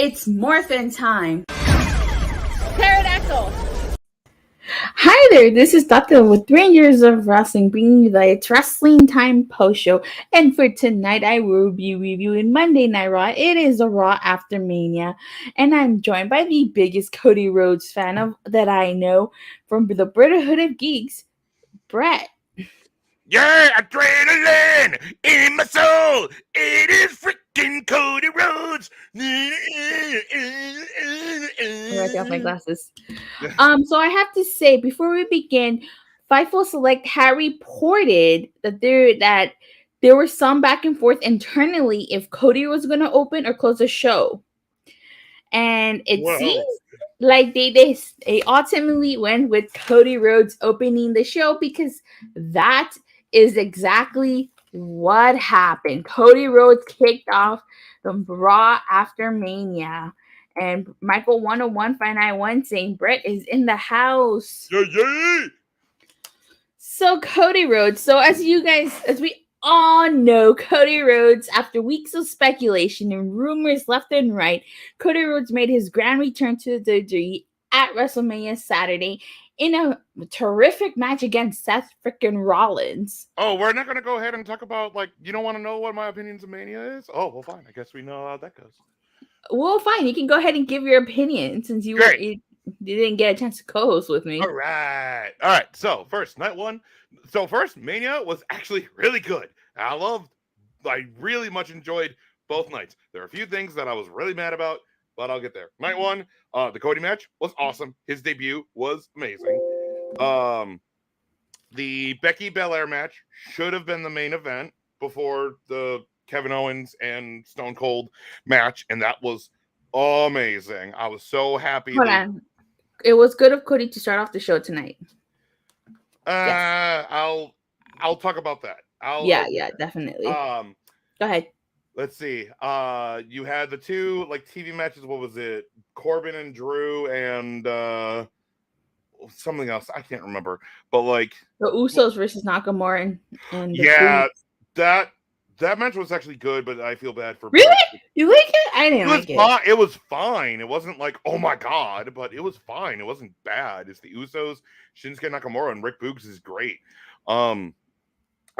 It's morphin time. Pterodactyl. Hi there, this is Datila with 3 years of wrestling, bringing you the It's Wrestling Time post show. And for tonight, I will be reviewing Monday Night Raw. It is a Raw after Mania, and I'm joined by the biggest Cody Rhodes fan that I know from the Brotherhood of Geeks, Brett. Yeah, adrenaline in my soul. It is freaking Cody Rhodes. I'm gonna take off my glasses. So I have to say, before we begin, Fightful Select had reported that there were some back and forth internally if Cody was going to open or close the show, and it seems like they ultimately went with Cody Rhodes opening the show because that is exactly what happened. Cody Rhodes kicked off the Raw after Mania. And Michael 101-591 saying Brett is in the house. Yeah. So Cody Rhodes. So as we all know, Cody Rhodes, after weeks of speculation and rumors left and right, Cody Rhodes made his grand return to the WWE at WrestleMania Saturday in a terrific match against Seth freaking Rollins. Oh, we're not going to go ahead and talk about, you don't want to know what my opinions of Mania is? Oh, well, fine. I guess we know how that goes. Well, fine. You can go ahead and give your opinion since you didn't get a chance to co-host with me. All right. So first, night one. So first, Mania was actually really good. I really much enjoyed both nights. There are a few things that I was really mad about, but I'll get there. Night one, the Cody match was awesome. His debut was amazing. The Becky Belair match should have been the main event before the Kevin Owens and Stone Cold match, and that was amazing. I was so happy. Hold on. It was good of Cody to start off the show tonight. Yes. I'll talk about that. Yeah, definitely. Go ahead. Let's see. You had the two TV matches. What was it? Corbin and Drew and something else. I can't remember. But the Usos versus Nakamura and yeah, that match was actually good, but I feel bad for. Really? You like it? I didn't like it. It was fine. It wasn't oh my god, but it was fine. It wasn't bad. It's the Usos, Shinsuke Nakamura, and Rick Boogs is great. I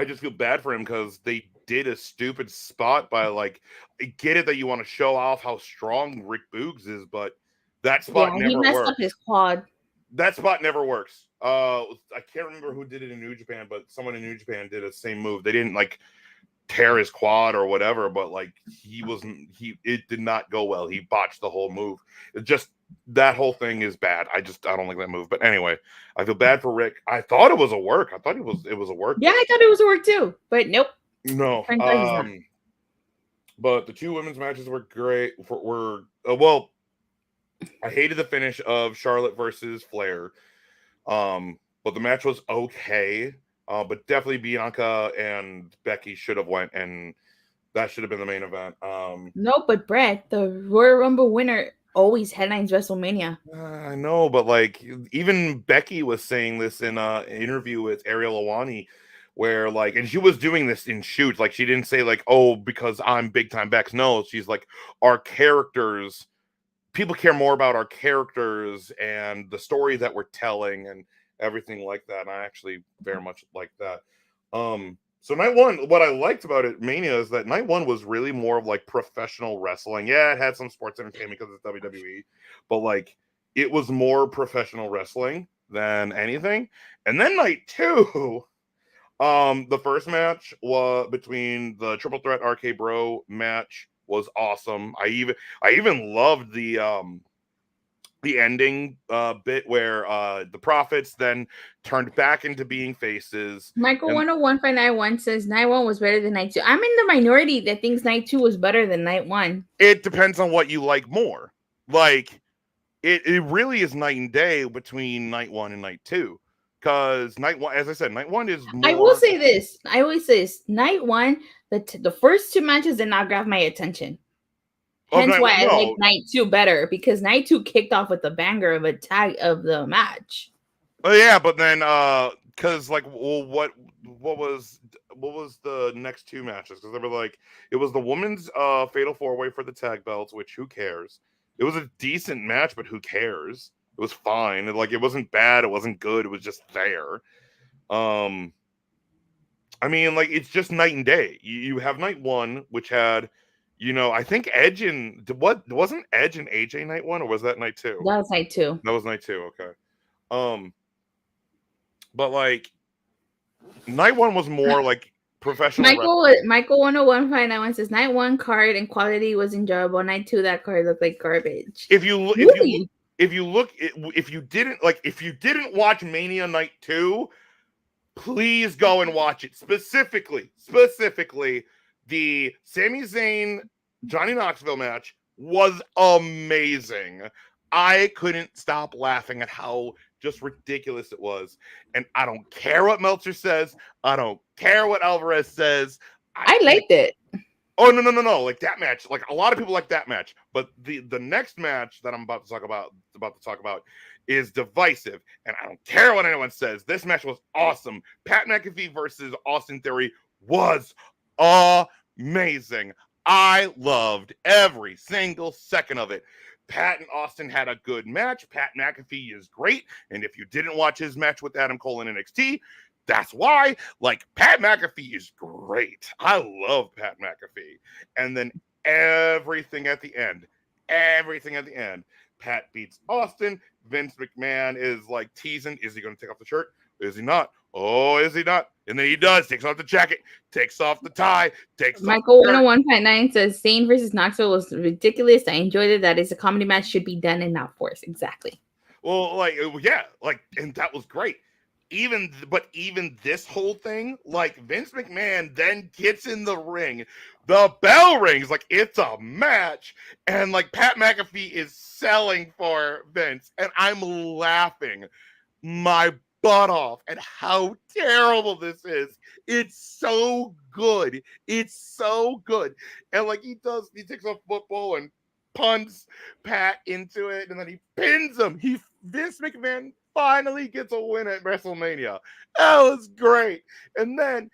just feel bad for him because they did a stupid spot by I get it that you want to show off how strong Rick Boogs is, but that spot never works. He messed up his quad. That spot never works. I can't remember who did it in New Japan, but someone in New Japan did the same move. They didn't tear his quad or whatever, but it did not go well. He botched the whole move. It just, that whole thing is bad. I don't like that move. But anyway, I feel bad for Rick. I thought it was a work. It was a work. Yeah, I thought it was a work too, but nope. No. But the two women's matches were great. I hated the finish of Charlotte versus Flair. But the match was okay. But definitely Bianca and Becky should have went, and that should have been the main event. No, but Brett, the Royal Rumble winner, always headlines WrestleMania. I know, but even Becky was saying this in an interview with Ariel Helwani, where and she was doing this in shoots. She didn't say oh, because I'm big time Bex. No, she's our characters. People care more about our characters and the story that we're telling and everything like that. And I actually very much like that. So night one, what I liked about it, Mania, is that night one was really more of professional wrestling. Yeah, it had some sports entertainment because it's WWE, but it was more professional wrestling than anything. And then night two, the first match was between the Triple Threat RKBro match was awesome. I even loved the ending bit where the Profits then turned back into being faces. Michael 101-591 says night one was better than night two. I'm in the minority that thinks night two was better than night one. It depends on what you like more. It really is night and day between night one and night two. Because night one, as I said, night one is more... I will say this. Night one, the first two matches did not grab my attention. Hence why I like night two better, because night two kicked off with the banger of a tag of the match. Oh yeah, but then because what was the next two matches? Because they were it was the women's fatal 4-way for the tag belts, which who cares? It was a decent match, but who cares? It was fine. Like, it wasn't bad. It wasn't good. It was just there. I mean, like, it's just night and day. You have night one, which had, I think Edge and wasn't Edge and AJ night one, or was that night two? That was night two. That was night two. Okay. But like, night one was more like professional. Michael 101.91 says night one card and quality was enjoyable. Night two, that card looked like garbage. If you didn't watch Mania night 2, please go and watch it. Specifically, the Sami Zayn Johnny Knoxville match was amazing. I couldn't stop laughing at how just ridiculous it was. And I don't care what Meltzer says. I don't care what Alvarez says. I liked it. Oh, no. Like, that match, like, a lot of people like that match. But the next match that I'm about to talk about is divisive. And I don't care what anyone says. This match was awesome. Pat McAfee versus Austin Theory was amazing. I loved every single second of it. Pat and Austin had a good match. Pat McAfee is great. And if you didn't watch his match with Adam Cole in NXT, that's why. Like, Pat McAfee is great. I love Pat McAfee. And then everything at the end. Pat beats Austin. Vince McMahon is like teasing. Is he going to take off the shirt? Is he not? Oh, is he not? And then he does. Takes off the jacket. Takes off the tie. Michael 101.9 says Zayn versus Knoxville was ridiculous. I enjoyed it. That is a comedy match. Should be done and not forced. Exactly. Well, like, yeah. Like, and that was great. Even this whole thing, like, Vince McMahon then gets in the ring, the bell rings, like, it's a match, and like Pat McAfee is selling for Vince, and I'm laughing my butt off at how terrible this is. It's so good. And like, he takes a football and punts Pat into it, and then he pins him. Vince McMahon finally gets a win at WrestleMania. That was great. And then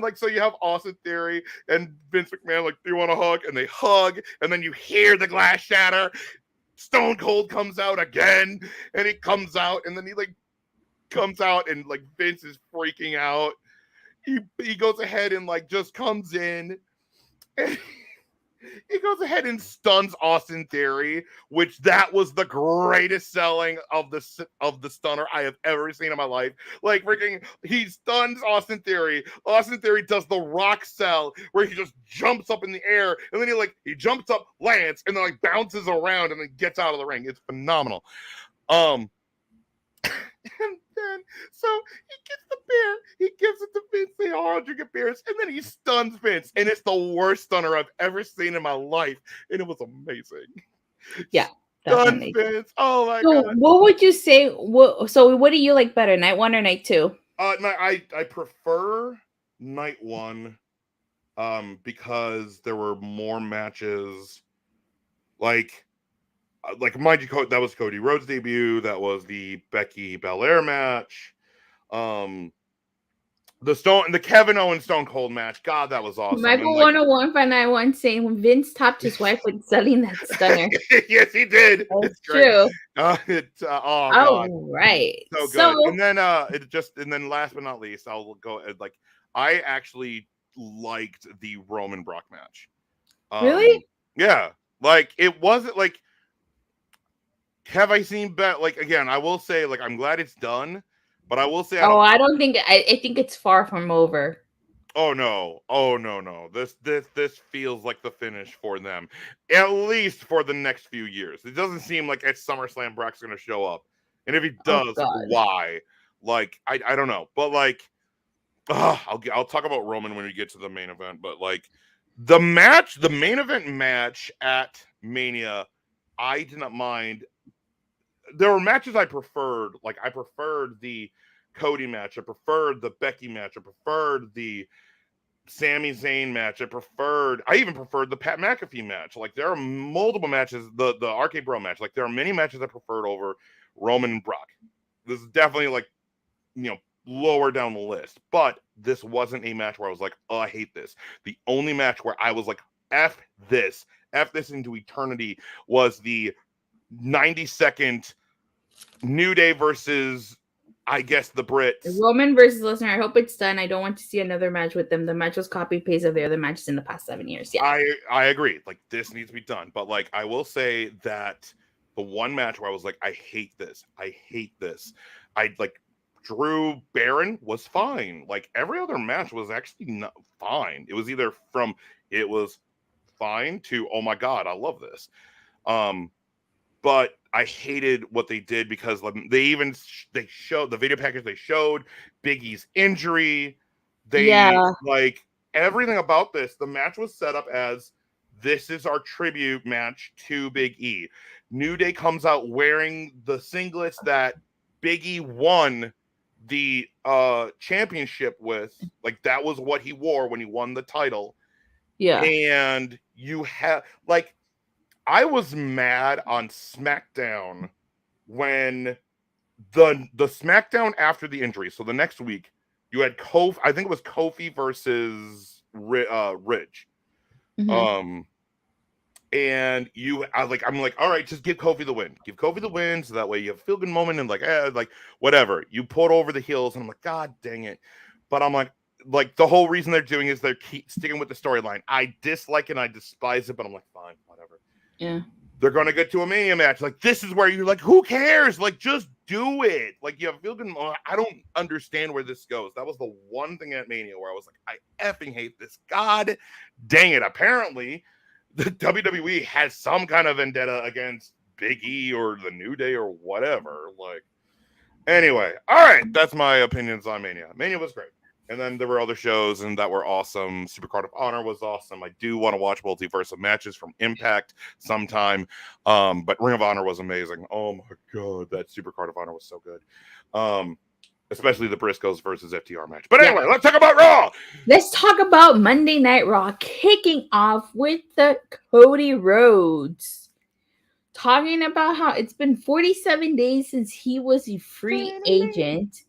like, so you have Austin Theory and Vince McMahon, like, do you want a hug? And they hug, and then you hear the glass shatter. Stone Cold comes out again, and he comes out, and then he like comes out, and like Vince is freaking out. He goes ahead and like just comes in, and he goes ahead and stuns Austin Theory, which that was the greatest selling of the stunner I have ever seen in my life. Like, freaking, he stuns Austin Theory. Austin Theory does the rock sell where he just jumps up in the air, and then he jumps up, lands, and then like bounces around and then gets out of the ring. It's phenomenal. And then, so he gets the beer, he gives it to Vince, they all drinking beers, and then he stuns Vince, and it's the worst stunner I've ever seen in my life, and it was amazing. Yeah. Stuns Vince. Oh my god. What would you say? What do you like better, night one or night two? I prefer night one, because there were more matches. Like, mind you, that was Cody Rhodes' debut. That was the Becky Belair match. The Kevin Owens Stone Cold match. God, that was awesome. Michael 101.91 saying when Vince topped his wife with selling that stunner. Yes, he did. It's true. God. Right. So good. And then last but not least, I'll go like, I actually liked the Roman Brock match. Really? Yeah. Like, it wasn't like, have I seen bet? Like, again, I will say, like, I'm glad it's done, but I will say, I think it's far from over. Oh no! This feels like the finish for them, at least for the next few years. It doesn't seem like at SummerSlam Brock's going to show up, and if he does, why? Like, I don't know, but like, I'll talk about Roman when we get to the main event. But like, the main event match at Mania, I did not mind. There were matches I preferred. Like, I preferred the Cody match. I preferred the Becky match. I preferred the Sami Zayn match. I even preferred the Pat McAfee match. Like, there are multiple matches. The RKBro match. Like, there are many matches I preferred over Roman and Brock. This is definitely, like, lower down the list. But this wasn't a match where I was like, oh, I hate this. The only match where I was like, F this into eternity was the 90-second New Day versus, I guess, the Brits. Roman versus Lesnar. I hope it's done. I don't want to see another match with them. The match was copy paste of the other matches in the past 7 years. Yeah, I agree. Like, this needs to be done. But like, I will say that the one match where I was like, I hate this. I like Drew Baron was fine. Like, every other match was actually not fine. It was either from it was fine to, oh my god, I love this. But I hated what they did because they showed the video package. They showed Big E's injury. Like, everything about this. The match was set up as, this is our tribute match to Big E. New Day comes out wearing the singlets that Big E won the championship with. Like, that was what he wore when he won the title. Yeah. And you have, like, I was mad on SmackDown when the SmackDown after the injury. So the next week you had Kofi. I think it was Kofi versus Ridge. Mm-hmm. And I'm like, all right, just give Kofi the win. Give Kofi the win, so that way you have a feel good moment and like whatever. You put over the heels, and I'm like, God dang it. But I'm like the whole reason they're doing is they're sticking with the storyline. I dislike it and I despise it, but I'm like, fine, whatever. Yeah. They're gonna get to a Mania match. Like, this is where you're like, who cares? Like, just do it. Like, you have feel good. I don't understand where this goes. That was the one thing at Mania where I was like, I effing hate this. God dang it. Apparently, the WWE has some kind of vendetta against Big E or the New Day or whatever. Like, anyway, all right. That's my opinions on Mania. Mania was great. And then there were other shows and that were awesome. Supercard of Honor was awesome. I do want to watch Multiverse of Matches from Impact sometime. But Ring of Honor was amazing. Oh my god, that Supercard of Honor was so good. Especially the Briscoes versus FTR match. But anyway, let's talk about Raw. Let's talk about Monday Night Raw, kicking off with the Cody Rhodes. Talking about how it's been 47 days since he was a free agent.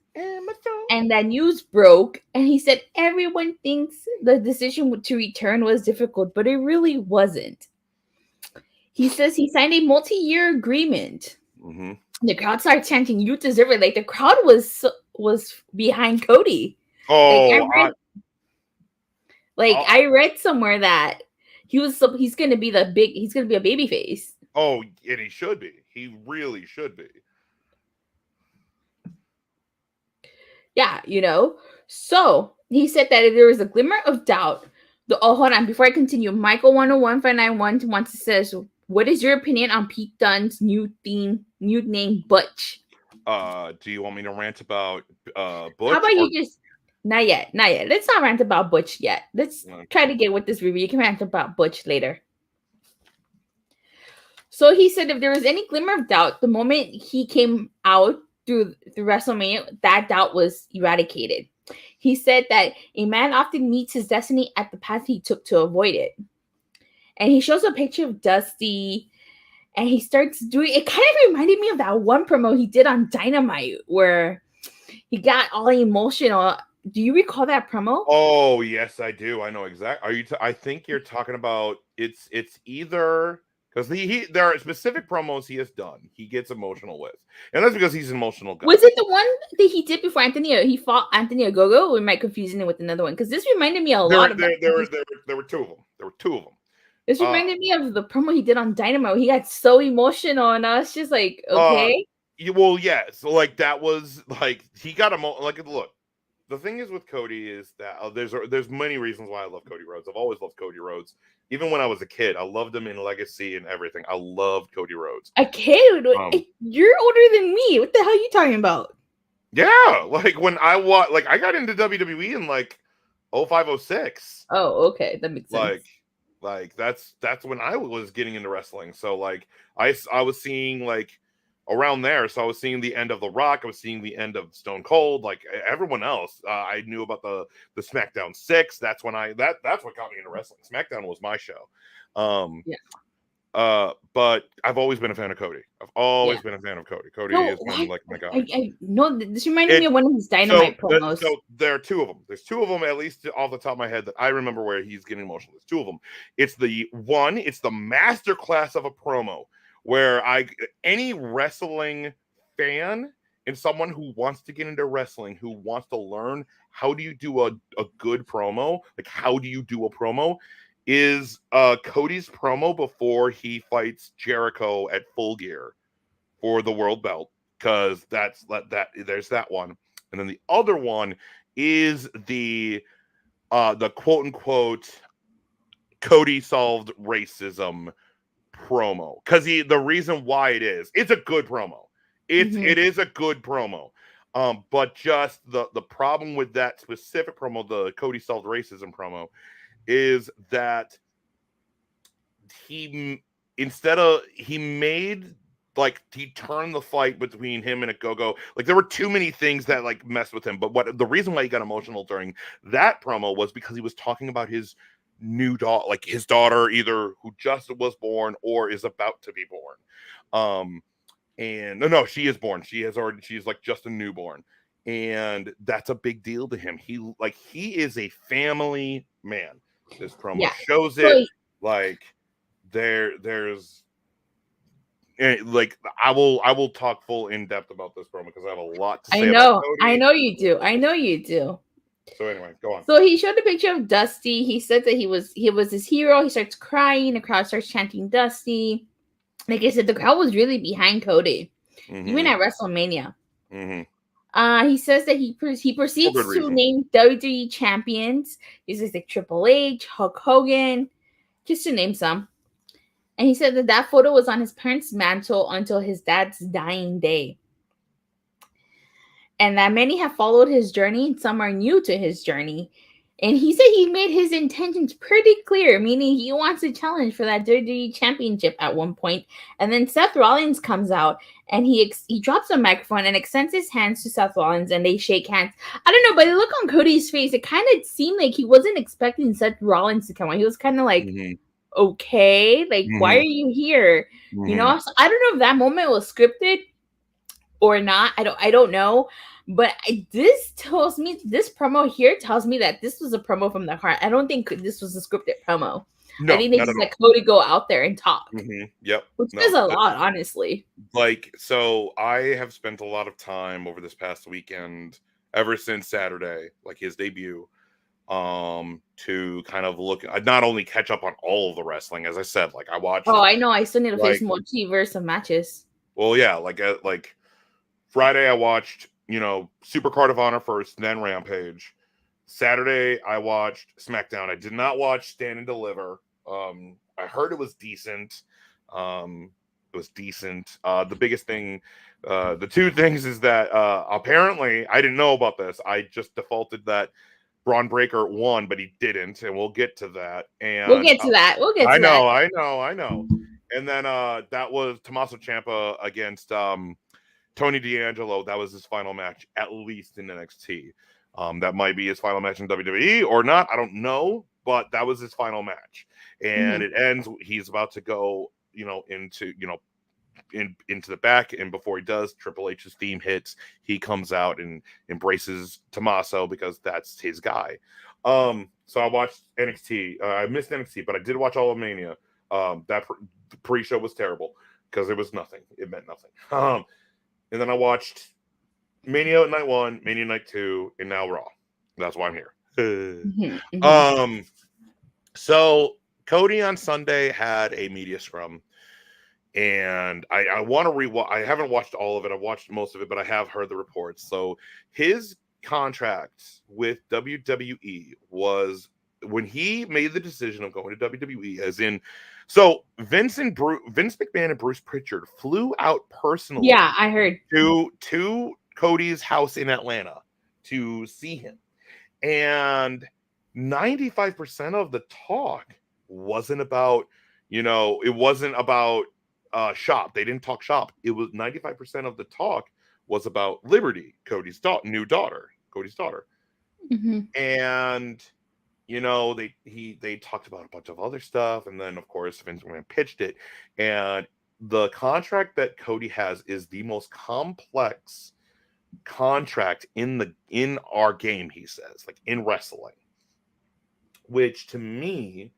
And that news broke, and he said everyone thinks the decision to return was difficult, but it really wasn't. He says he signed a multi-year agreement. Mm-hmm. The crowd started chanting, "You deserve it!" Like, the crowd was behind Cody. Oh, I read somewhere that he's gonna be a baby face. Oh, and he should be. He really should be. Yeah, So he said that if there was a glimmer of doubt, hold on, before I continue, Michael 101591 wants to says, what is your opinion on Pete Dunne's new name, Butch? Do you want me to rant about Butch? How about you just not yet? Let's not rant about Butch yet. Let's try to get with this review. You can rant about Butch later. So he said if there was any glimmer of doubt, the moment he came out through WrestleMania, that doubt was eradicated. He said that a man often meets his destiny at the path he took to avoid it. And he shows a picture of Dusty, and he starts doing it. Kind of reminded me of that one promo he did on Dynamite where he got all emotional. Do you recall that promo? Oh, yes, I do. I know exactly. I think you're talking about it's either because there are specific promos he has done. He gets emotional with, and that's because he's an emotional guy. Was it the one that he did before he fought Anthony Ogogo? Or am I confusing it with another one? Because this reminded me a lot of there were two of them. There were two of them. This reminded me of the promo he did on Dynamo. He got so emotional, and I was just like, okay. Well, yeah. So like that was like he got look. The thing is with Cody is that there's many reasons why I love Cody Rhodes. I've always loved Cody Rhodes. Even when I was a kid, I loved him in Legacy and everything. I loved Cody Rhodes. A kid? You're older than me. What the hell are you talking about? Yeah, like when I got into WWE in like 0506. Oh, okay, that makes sense. Like that's when I was getting into wrestling. So like I was seeing like around there. So I was seeing the end of The Rock. I was seeing the end of Stone Cold. Like everyone else, I knew about the SmackDown 6. That's when that's what got me into wrestling. SmackDown was my show. Yeah. But I've always been a fan of Cody. I've always been a fan of Cody. Cody No, has been like my guy. I know this reminded me of one of his Dynamite promos. So there are two of them. There's two of them, at least off the top of my head, that I remember where he's getting emotional. There's two of them. It's the masterclass of a promo where any wrestling fan and someone who wants to get into wrestling, who wants to learn how do you do a good promo, like how do you do a promo, is Cody's promo before he fights Jericho at Full Gear for the world belt, because there's that one. And then the other one is the quote unquote Cody solved racism promo, because the reason why it's a good promo. It is a good promo. But just the problem with that specific promo, the Cody solved racism promo, is that he turned the fight between him and a go-go. Like, there were too many things that like messed with him. But the reason why he got emotional during that promo was because he was talking about his new daughter, like his daughter, either who just was born or is about to be born. And no, she is born. She's like just a newborn. And that's a big deal to him. He is a family man. This promo shows it. Like, there's like, I will talk full in depth about this promo because I have a lot to say. I know you do. So anyway, go on. So he showed a picture of Dusty. He said that he was his hero. He starts crying. The crowd starts chanting Dusty. Like I said, the crowd was really behind Cody, even at WrestleMania. He says that he proceeds to name WWE champions. He says like Triple H, Hulk Hogan, just to name some. And he said that photo was on his parents' mantle until his dad's dying day. And that many have followed his journey and some are new to his journey. And he said he made his intentions pretty clear, meaning he wants a challenge for that WWE championship at one point. And then Seth Rollins comes out and he drops the microphone and extends his hands to Seth Rollins and they shake hands. I don't know, but the look on Cody's face, it kind of seemed like he wasn't expecting Seth Rollins to come on. He was kind of like, okay, like, why are you here? You know, so I don't know if that moment was scripted or not. I don't know. But this promo here tells me that this was a promo from the heart. I don't think this was a scripted promo. No, I think they just let Cody go out there and talk. Yep. Which is a lot, honestly. Like, so I have spent a lot of time over this past weekend, ever since Saturday, like his debut, to kind of look, not only catch up on all of the wrestling, as I said, like I watched. Oh, I know. I still need to face more multiverse of matches. Well, yeah, like Friday I watched, Super Card of Honor first, then Rampage. Saturday I watched SmackDown. I did not watch Stand and Deliver. I heard it was decent. The biggest thing, the two things is that apparently I didn't know about this. I just defaulted that Braun Breaker won, but he didn't, and we'll get to that. And we'll get to that. I know. And then that was Tommaso Ciampa against Tony D'Angelo. That was his final match, at least in NXT. That might be his final match in WWE or not. I don't know, but that was his final match. And it ends. He's about to go, into the back. And before he does, Triple H's theme hits. He comes out and embraces Tommaso because that's his guy. So I watched NXT. I missed NXT, but I did watch all of Mania. The pre-show was terrible because it was nothing. It meant nothing. And then I watched Mania Night 1, Mania Night 2, and now Raw. That's why I'm here. So Cody on Sunday had a media scrum, and I want to rewatch. I haven't watched all of it. I've watched most of it, but I have heard the reports. So his contract with WWE was, when he made the decision of going to WWE, as in, so Vince McMahon and Bruce Pritchard flew out personally. Yeah, I heard. To Cody's house in Atlanta to see him. And 95% of the talk wasn't about, it wasn't about shop. They didn't talk shop. It was 95% of the talk was about Liberty, Cody's new daughter, Cody's daughter. And they talked about a bunch of other stuff, and then of course Vince McMahon pitched it, and the contract that Cody has is the most complex contract in our game, he says, like in wrestling, which to me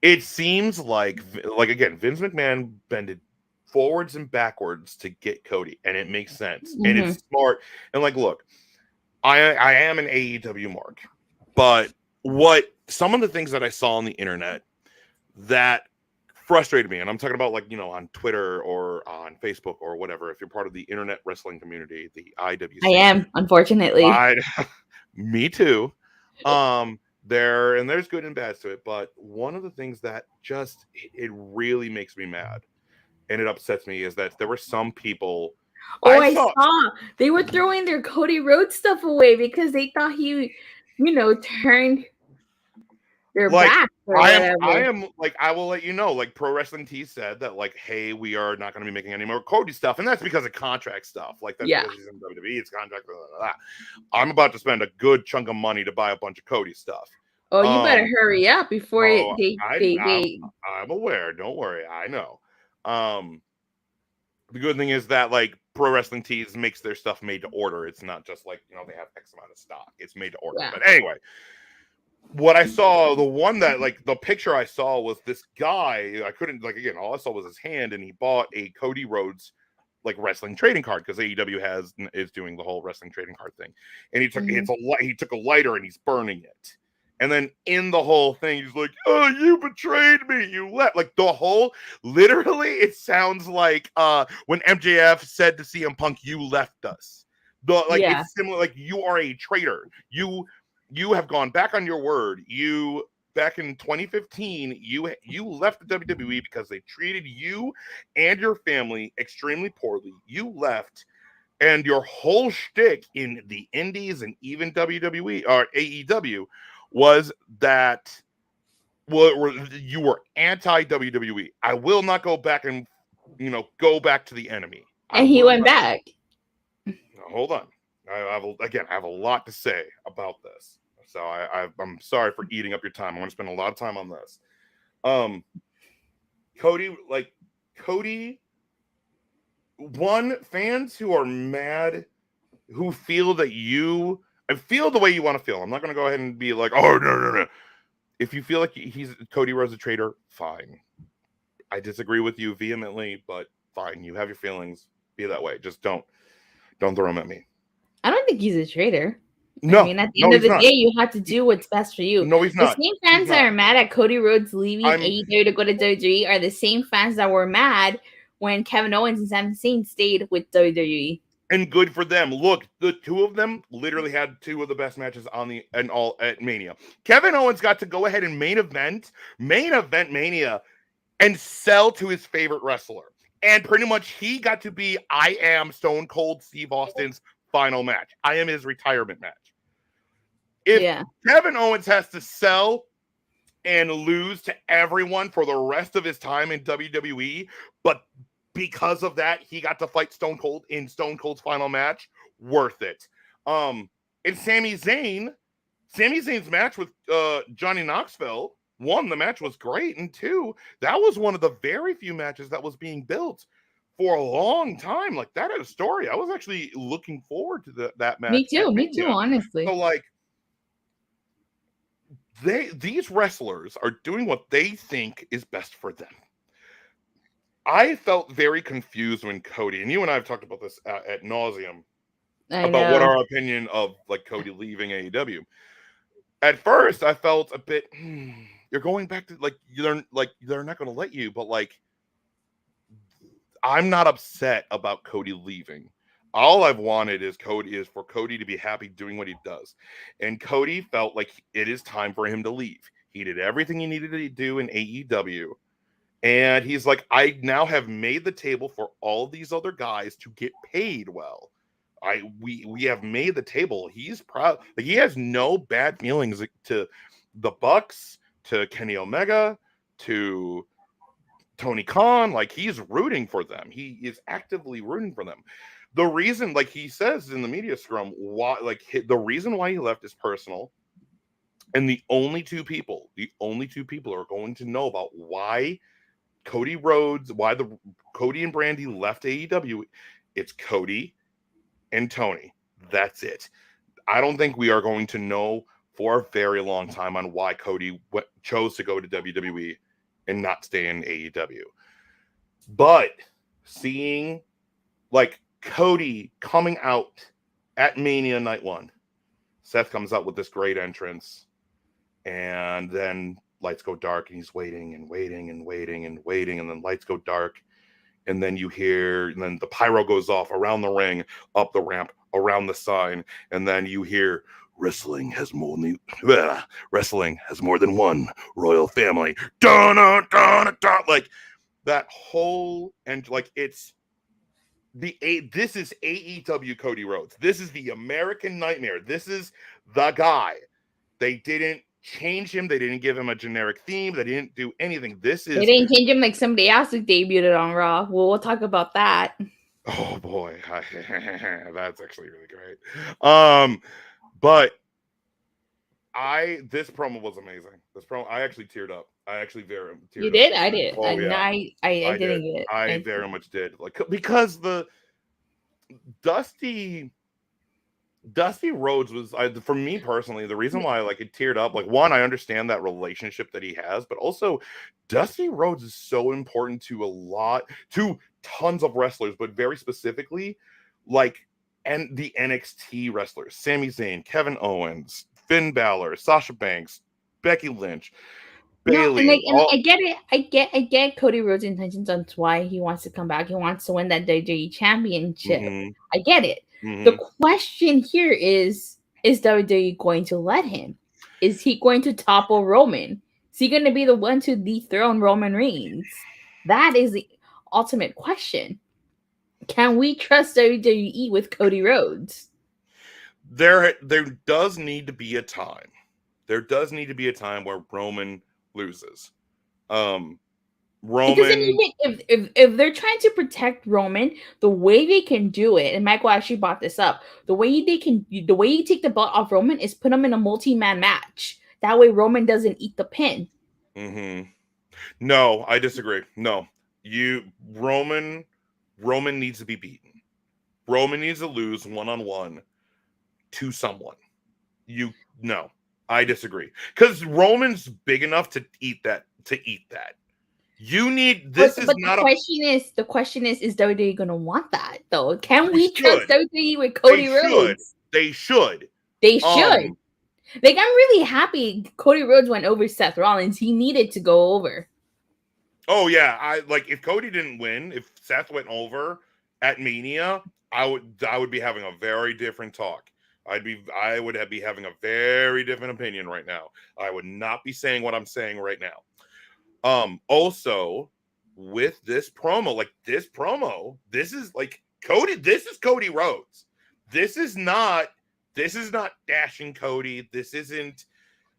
it seems like again, Vince McMahon bended forwards and backwards to get Cody, and it makes sense, and it's smart. And like, look, I am an AEW mark, but what some of the things that I saw on the internet that frustrated me, and I'm talking about like, on Twitter or on Facebook or whatever, if you're part of the internet wrestling community, the IWC. I am, unfortunately. Me too. There's good and bad to it, but one of the things that just it really makes me mad and it upsets me is that there were some people. I saw they were throwing their Cody Rhodes stuff away because they thought he, turned their back. I am like, I will let you know, like Pro Wrestling Tees said that, like, hey, we are not going to be making any more Cody stuff, and that's because of contract stuff. Like, that's because he's in WWE, it's contract. Blah, blah, blah. I'm about to spend a good chunk of money to buy a bunch of Cody stuff. Oh, you better hurry up before I'm aware. Don't worry. I know. The good thing is that like Pro Wrestling Tees makes their stuff made to order. It's not just like, they have X amount of stock. It's made to order. Yeah. But anyway, what I saw, the one that like the picture I saw was this guy. I couldn't all I saw was his hand, and he bought a Cody Rhodes like wrestling trading card because AEW is doing the whole wrestling trading card thing. And he took a lighter and he's burning it. And then in the whole thing, he's like, "Oh, you betrayed me. You left." Like the whole, literally, it sounds like when MJF said to CM Punk, "You left us." It's similar. Like, you are a traitor. You have gone back on your word. Back in 2015, you left the WWE because they treated you and your family extremely poorly. You left, and your whole shtick in the Indies and even WWE or AEW was that you were anti-WWE. I will not go back and go back to the enemy. And he went back. Hold on. I have a lot to say about this. So I'm sorry for eating up your time. I'm going to spend a lot of time on this. Cody, fans who are mad, who feel that and feel the way you want to feel. I'm not going to go ahead and be like, "Oh, no. If you feel like he's Cody Rhodes a traitor, fine. I disagree with you vehemently, but fine. You have your feelings. Be that way. Just don't throw them at me." I don't think he's a traitor. No. I mean, at the end of the day, you have to do what's best for you. No, he's not. The same fans that are mad at Cody Rhodes leaving AEW to go to WWE are the same fans that were mad when Kevin Owens and Sami Zayn stayed with WWE. And good for them. Look, the two of them literally had two of the best matches at Mania. Kevin Owens got to go ahead and main event Mania and sell to his favorite wrestler. And pretty much he got to be I am Stone Cold Steve Austin's final match. I am his retirement match. If Kevin Owens has to sell and lose to everyone for the rest of his time in WWE, but because of that, he got to fight Stone Cold in Stone Cold's final match, worth it. And Sami Zayn's match with Johnny Knoxville, one, the match was great, and two, that was one of the very few matches that was being built for a long time. Like, that had a story. I was actually looking forward to that match. Me too, honestly. So, like, these wrestlers are doing what they think is best for them. I felt very confused when Cody, and you and I have talked about this at nauseum about what our opinion of like Cody leaving AEW. At first, I felt a bit, you're going back to they're not going to let you, but like, I'm not upset about Cody leaving. All I've wanted is for Cody to be happy doing what he does. And Cody felt like it is time for him to leave. He did everything he needed to do in AEW. And he's like, I now have made the table for all these other guys to get paid well. We have made the table. He's proud. Like, he has no bad feelings to the Bucks, to Kenny Omega, to Tony Khan. Like, he's rooting for them. He is actively rooting for them. The reason, like he says in the media scrum, the reason why he left is personal. And the only two people are going to know about why Cody Rhodes, why the Cody and Brandy left AEW, it's Cody and Tony. That's it. I don't think we are going to know for a very long time on why Cody chose to go to WWE and not stay in AEW. But seeing like Cody coming out at Mania Night 1, Seth comes out with this great entrance, and then lights go dark, and he's waiting and waiting and waiting and waiting, and then lights go dark, and then you hear, and then the pyro goes off around the ring, up the ramp, around the sign, and then you hear wrestling has more than one royal family. Dun, dun, dun, like that whole, and like it's this is AEW Cody Rhodes. This is the American Nightmare. This is the guy. They didn't change him. They didn't give him a generic theme. They didn't do anything. They didn't change him like somebody else who debuted on Raw. Well, we'll talk about that. Oh boy, that's actually really great. But this promo was amazing. This promo, I actually teared up. I actually very teared you up. did? I did. Oh, yeah. I didn't get it. I very much did. Like, because the Dusty Rhodes was, for me personally, the reason why like it teared up, like, one, I understand that relationship that he has, but also Dusty Rhodes is so important to tons of wrestlers, but very specifically, like, and the NXT wrestlers, Sami Zayn, Kevin Owens, Finn Balor, Sasha Banks, Becky Lynch, Bailey. No, I get it. I get Cody Rhodes' intentions on why he wants to come back. He wants to win that WWE championship. Mm-hmm. I get it. Mm-hmm. The question here is WWE going to let him? Is he going to topple Roman? Is he going to be the one to dethrone Roman Reigns? That is the ultimate question. Can we trust WWE with Cody Rhodes? There does need to be a time. There does need to be a time where Roman loses. Roman, because even if they're trying to protect Roman, the way they can do it, and Michael actually brought this up, the way you take the belt off Roman is put him in a multi-man match. That way Roman doesn't eat the pin. Mm-hmm. No, I disagree. No, Roman needs to be beaten. Roman needs to lose one-on-one to someone. No, I disagree. Because Roman's big enough to eat that. You need this. The question is WWE going to want that though? Can we trust WWE with Cody Rhodes? They should. Like, I'm really happy Cody Rhodes went over Seth Rollins. He needed to go over. Oh yeah, if Cody didn't win, if Seth went over at Mania, I would be having a very different talk. I would be having a very different opinion right now. I would not be saying what I'm saying right now. Also, with this promo, this is like Cody. This is Cody Rhodes. This is not Dashing Cody. This isn't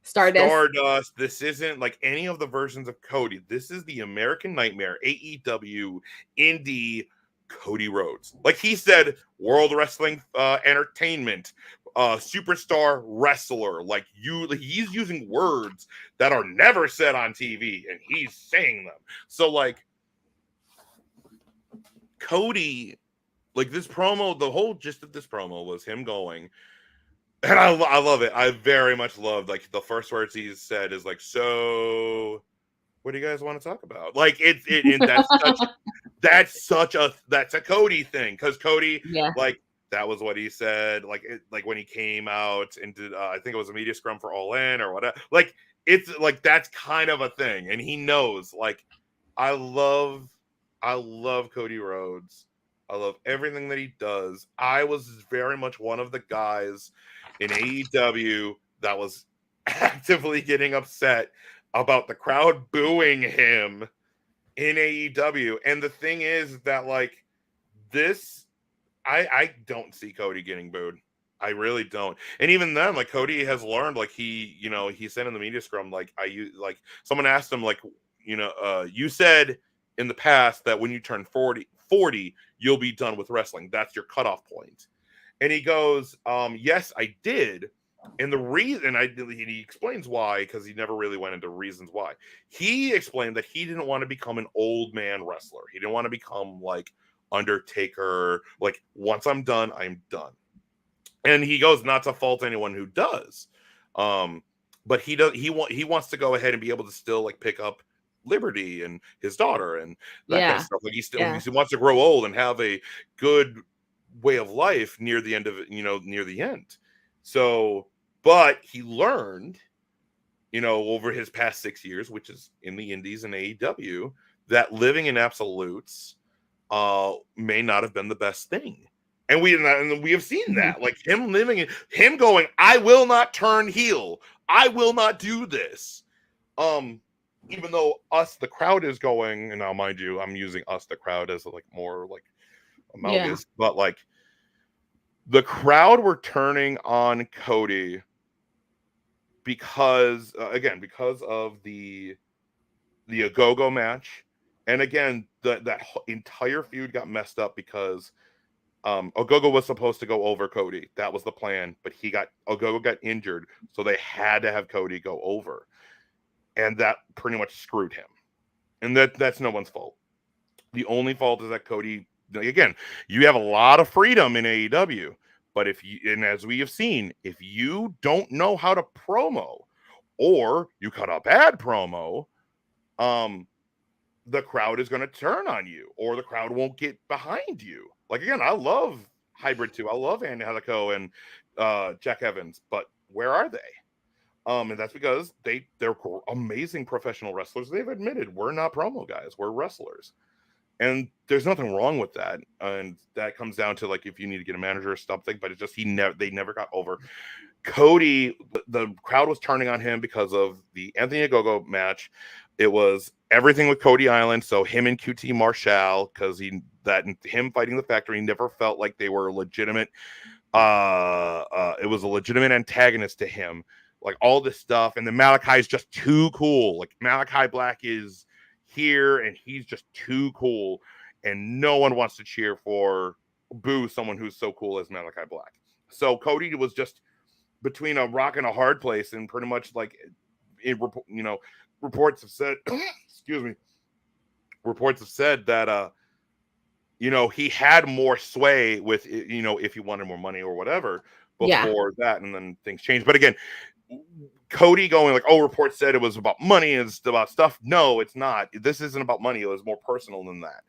Stardust. This isn't like any of the versions of Cody. This is the American Nightmare, AEW indie Cody Rhodes. Like he said, World Wrestling Entertainment, superstar wrestler. Like he's using words that are never said on TV, and he's saying them. So like Cody, like this promo, the whole gist of this promo was him going, and I love it. I very much loved like the first words he said is like, so what do you guys want to talk about? Like that's a Cody thing, because Cody, like that was what he said. Like when he came out and did, I think it was a media scrum for All In or whatever. Like it's like that's kind of a thing, and he knows. Like I love Cody Rhodes. I love everything that he does. I was very much one of the guys in AEW that was actively getting upset about the crowd booing him in AEW. And the thing is that like this, I don't see Cody getting booed. I really don't. And even then, like Cody has learned, like he said in the media scrum, like someone asked him, like, you said in the past that when you turn 40, you'll be done with wrestling. That's your cutoff point. And he goes, yes, I did. And the reason he explains why, because he never really went into reasons why. He explained that he didn't want to become an old man wrestler. He didn't want to become like Undertaker. Like, once I'm done, I'm done. And he goes, not to fault anyone who does. But he wants to go ahead and be able to still like pick up Liberty and his daughter and that kind of stuff. Like he wants to grow old and have a good way of life near the end of it, near the end. So, but he learned, over his past 6 years, which is in the Indies and AEW, that living in absolutes may not have been the best thing. And we have seen that, like him going, I will not turn heel. I will not do this. Even though the crowd is going, and now mind you, I'm using the crowd as like more like amalgamous, but like the crowd were turning on Cody because of the Ogogo match. And again, that entire feud got messed up because Ogogo was supposed to go over Cody. That was the plan, but Ogogo got injured, so they had to have Cody go over. And that pretty much screwed him. And that's no one's fault. The only fault is that Cody, again, you have a lot of freedom in AEW, but as we have seen, if you don't know how to promo, or you cut a bad promo, the crowd is going to turn on you, or the crowd won't get behind you. Like, again, I love Hybrid 2. I love Andy Helico and Jack Evans, but where are they? And that's because they're amazing professional wrestlers. They've admitted, we're not promo guys, we're wrestlers. And there's nothing wrong with that. And that comes down to, like, if you need to get a manager or something, but it's just they never got over. Cody, the crowd was turning on him because of the Anthony Ogogo match. It was everything with Cody Island, so him and QT Marshall, because him fighting the Factory never felt like they were legitimate. It was a legitimate antagonist to him. Like, all this stuff, and then Malachi is just too cool. Like, Malachi Black is here, and he's just too cool, and no one wants to boo someone who's so cool as Malachi Black. So Cody was just between a rock and a hard place, and pretty much like, reports have said, excuse me, reports have said that he had more sway with if he wanted more money or whatever before that, and then things changed. But again, Cody going like, reports said it was about money and it's about stuff. No, it's not. This isn't about money. It was more personal than that.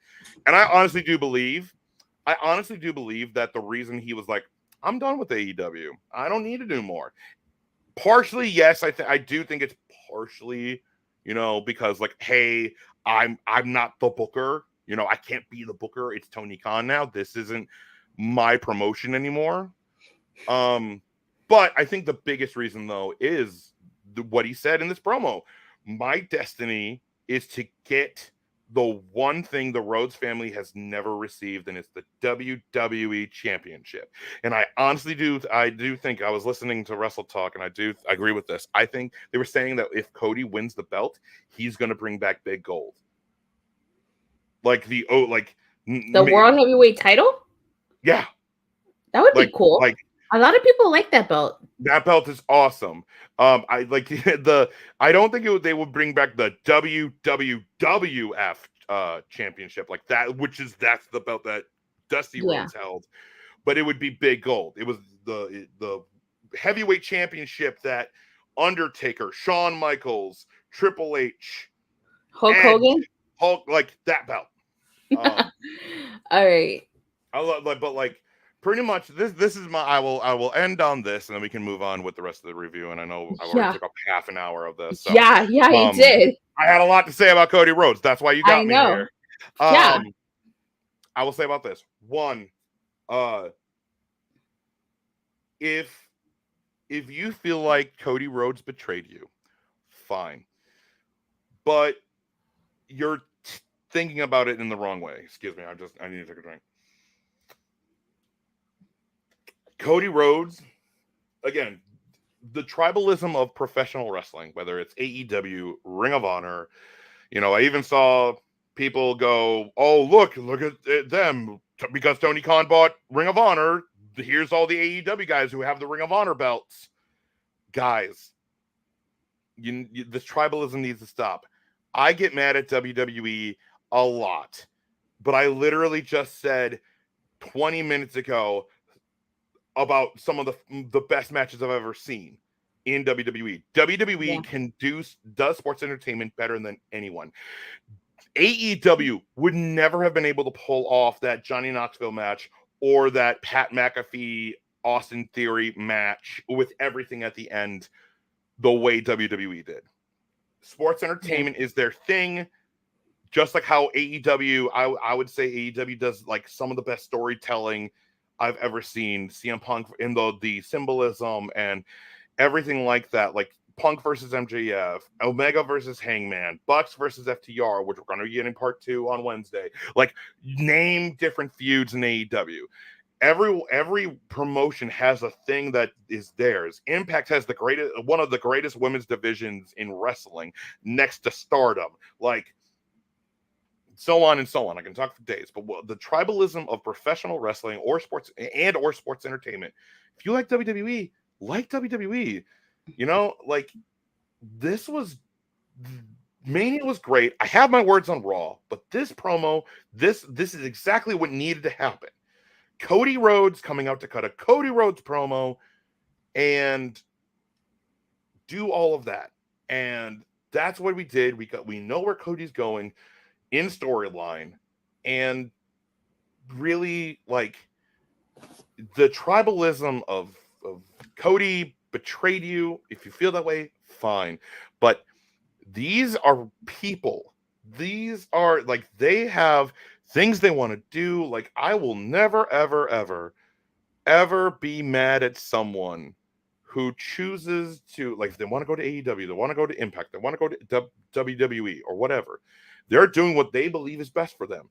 And I honestly do believe that the reason he was like, I'm done with AEW, I don't need to do more. Partially, yes, I do think it's partially, because like, hey, I'm not the booker. I can't be the booker. It's Tony Khan now. This isn't my promotion anymore. But I think the biggest reason, though, is what he said in this promo. My destiny is to get the one thing the Rhodes family has never received, and it's the WWE Championship. And I honestly do think, I was listening to Wrestle Talk, and I agree with this. I think they were saying that if Cody wins the belt, he's going to bring back Big Gold. Like the World Heavyweight title? Yeah. That would be cool. Like, a lot of people like that belt. That belt is awesome. I like I don't think they would bring back the WWF championship like that, that's the belt that Dusty Rhodes held, but it would be Big Gold. It was the heavyweight championship that Undertaker, Shawn Michaels, Triple H, Hulk Hogan, like that belt. All right. I love, but like, pretty much this is I will end on this, and then we can move on with the rest of the review. And I know I already took up half an hour of this. So, you did. I had a lot to say about Cody Rhodes. That's why you got me here. I will say about this. One, if you feel like Cody Rhodes betrayed you, fine. But you're thinking about it in the wrong way. Excuse me. I need to take a drink. Cody Rhodes, again, the tribalism of professional wrestling, whether it's AEW, Ring of Honor, I even saw people go, oh, look at them, because Tony Khan bought Ring of Honor, here's all the AEW guys who have the Ring of Honor belts. guys, this tribalism needs to stop. I get mad at WWE a lot, but I literally just said 20 minutes ago about some of the best matches I've ever seen in WWE. WWE does sports entertainment better than anyone. AEW would never have been able to pull off that Johnny Knoxville match or that Pat McAfee Austin Theory match with everything at the end the way WWE did. Sports entertainment is their thing. Just like how AEW, I would say AEW does like some of the best storytelling I've ever seen. CM Punk in the symbolism and everything like that. Like Punk versus MJF, Omega versus Hangman, Bucks versus FTR, which we're going to get in part 2 on Wednesday. Like, name different feuds in AEW. Every promotion has a thing that is theirs. Impact has one of the greatest women's divisions in wrestling, next to Stardom. Like, so on and so on. I can talk for days, but the tribalism of professional wrestling or sports entertainment. If you like WWE, like WWE. You know, like, Mania was great. I have my words on Raw, but this promo, this is exactly what needed to happen. Cody Rhodes coming out to cut a Cody Rhodes promo and do all of that. And that's what we did. We know where Cody's going in storyline, and really, like, the tribalism of Cody betrayed you. If you feel that way, fine. But these are people. These are, like, they have things they want to do. Like, I will never, ever, ever, ever be mad at someone who chooses to, like, if they want to go to AEW, they want to go to Impact, they want to go to WWE or whatever. They're doing what they believe is best for them.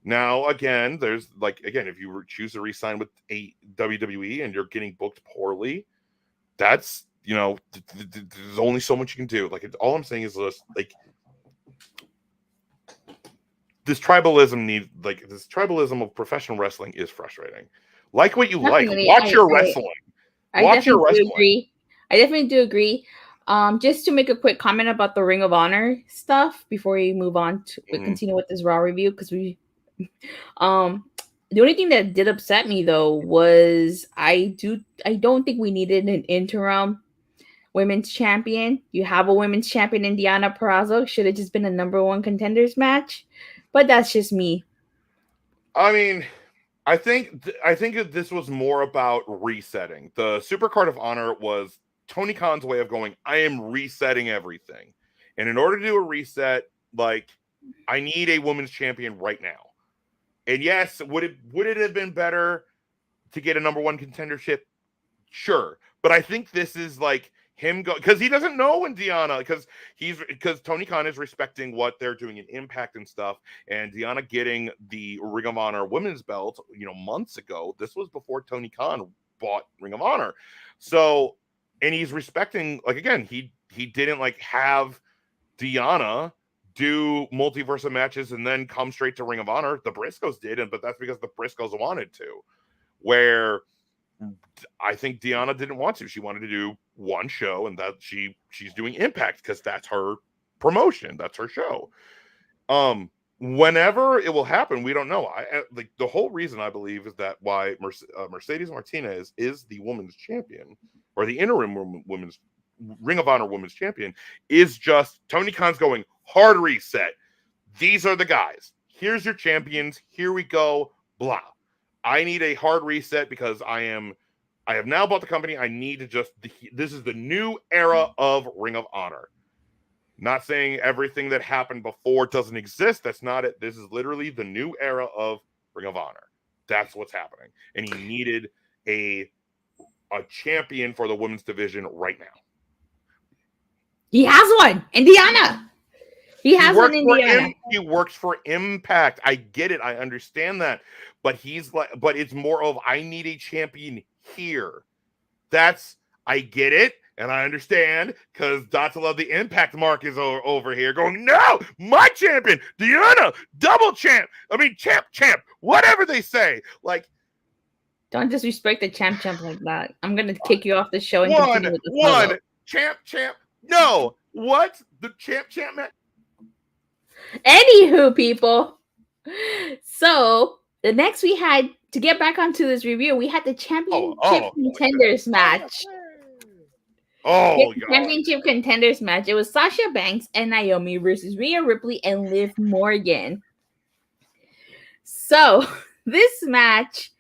Now, again, if you choose to re-sign with WWE and you're getting booked poorly, that's, there's only so much you can do. Like, all I'm saying is, like, this tribalism of professional wrestling is frustrating. Like what you Definitely. like. Watch your wrestling. I definitely do agree. Just to make a quick comment about the Ring of Honor stuff before we move on to continue with this Raw review, because the only thing that did upset me though was I don't think we needed an interim women's champion. You have a women's champion in Deonna Purrazzo. Should have just been a number 1 contenders match, but that's just me. I mean, I think that this was more about resetting. The Supercard of Honor was Tony Khan's way of going, I am resetting everything. And in order to do a reset, like, I need a women's champion right now. And yes, would it have been better to get a number 1 contendership? Sure. But I think this is like him go, because he doesn't know when Deonna, because Tony Khan is respecting what they're doing in Impact and stuff, and Deonna getting the Ring of Honor women's belt, months ago. This was before Tony Khan bought Ring of Honor. So, and he's respecting, like, again, he didn't like have Deonna do multiverse matches and then come straight to Ring of Honor. The Briscoes did, but that's because the Briscoes wanted to. Where I think Deonna didn't want to. She wanted to do one show, and that she's doing Impact because that's her promotion. That's her show. Whenever it will happen, we don't know. Like, the whole reason I believe is that why Mercedes Martinez is the women's champion, or the interim women's Ring of Honor women's champion, is just Tony Khan's going hard reset. These are the guys. Here's your champions. Here we go. Blah. I need a hard reset because I have now bought the company. I need to this is the new era of Ring of Honor. Not saying everything that happened before doesn't exist. That's not it. This is literally the new era of Ring of Honor. That's what's happening. And he needed a champion for the women's division right now. He has one, Indiana. He works for Impact. I get it. I understand that. But it's more of, I need a champion here. I get it. And I understand, because Datila, the Impact mark, is over here going, no, my champion, Deonna, double champ. I mean, champ, whatever they say. Like, Don't disrespect the champ like that. I'm gonna kick you off the show and continue with the one champ. No, what the champ match? Anywho, people. So the next we had to get back onto this review, we had the championship contenders match. Championship contenders match. It was Sasha Banks and Naomi versus Rhea Ripley and Liv Morgan. So this match,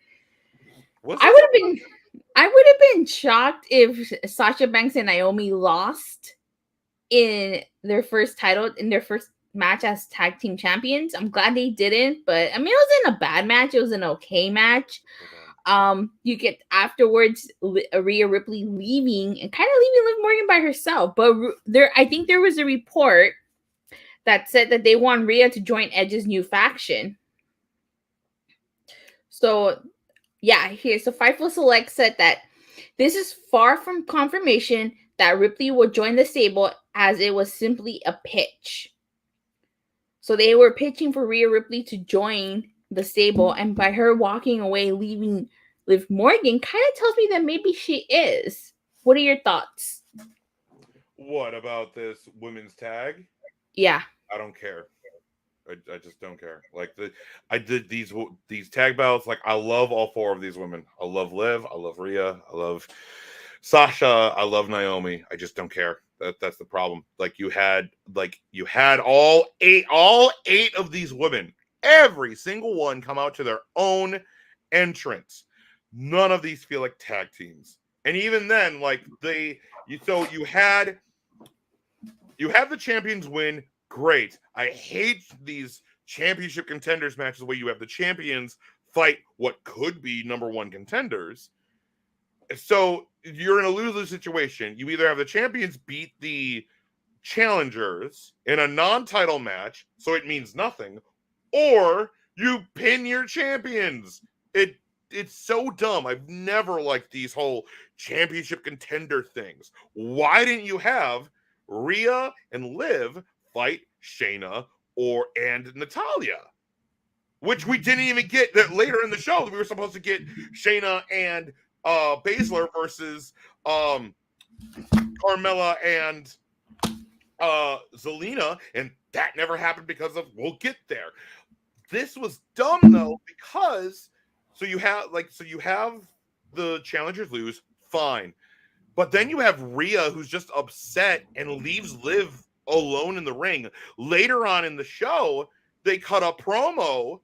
I would have been shocked if Sasha Banks and Naomi lost in their first match as tag team champions. I'm glad they didn't, but I mean, it wasn't a bad match. It was an okay match. You get afterwards Rhea Ripley leaving and kind of leaving Liv Morgan by herself. But I think there was a report that said that they want Rhea to join Edge's new faction. So, yeah, so Fightful Select said that this is far from confirmation that Ripley will join the stable, as it was simply a pitch. So they were pitching for Rhea Ripley to join the stable, and by her walking away, leaving Liv Morgan, kind of tells me that maybe she is. What are your thoughts? What about this women's tag? Yeah. I don't care. I just don't care. Like I did these tag belts. Like I love all four of these women. I love Liv. I love Rhea. I love Sasha. I love Naomi. I just don't care. That's the problem. Like you had all eight of these women. Every single one come out to their own entrance. None of these feel like tag teams. And even then, like you had the champions win. Great. I hate these championship contenders matches where you have the champions fight what could be number one contenders. So you're in a lose-lose situation. You either have the champions beat the challengers in a non-title match, so it means nothing, or you pin your champions. It's so dumb. I've never liked these whole championship contender things. Why didn't you have Rhea and Liv fight Shayna and Natalya? Which we didn't even get that later in the show. We were supposed to get Shayna and Baszler versus Carmella and Zelina, and that never happened because of we'll get there. This was dumb though, because you have the challengers lose, fine. But then you have Rhea who's just upset and leaves Liv alone in the ring. Later on in the show, they cut a promo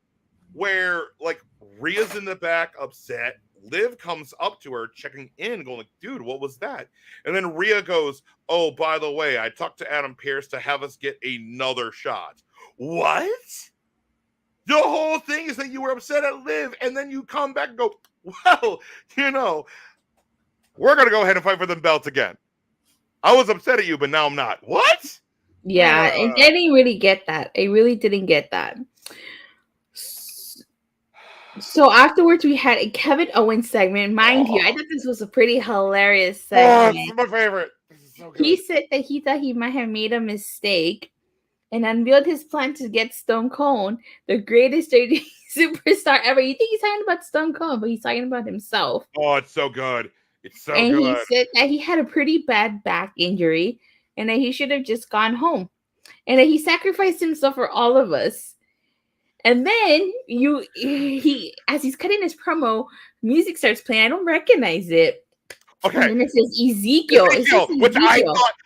where like Rhea's in the back upset. Liv comes up to her, checking in, going like, dude, what was that? And then Rhea goes, oh, by the way, I talked to Adam Pearce to have us get another shot. What? The whole thing is that you were upset at Liv, and then you come back and go, well, we're going to go ahead and fight for the belts again. I was upset at you, but now I'm not. What? Yeah, I didn't really get that. I really didn't get that. So afterwards, we had a Kevin Owens segment. Mind you, I thought this was a pretty hilarious segment. Oh, this is my favorite. This is so good. He said that he thought he might have made a mistake and unveiled his plan to get Stone Cold, the greatest superstar ever. You think he's talking about Stone Cold, but he's talking about himself. Oh, it's so good. It's so good. And he said that he had a pretty bad back injury and that he should have just gone home. And that he sacrificed himself for all of us. And then as he's cutting his promo, music starts playing. I don't recognize it. Okay. And then it says Ezekiel. Which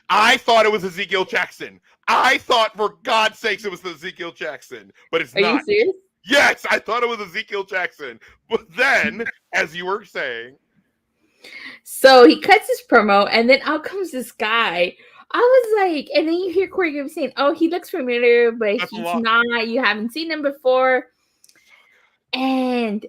I thought it was Ezekiel Jackson. I thought, for God's sakes, it was Ezekiel Jackson, but it's not. Are you serious? Yes, I thought it was Ezekiel Jackson. But then, as you were saying, so he cuts his promo, and then out comes this guy. I was like, and then you hear Corey Graves saying, oh, he looks familiar, but he's not. You haven't seen him before. And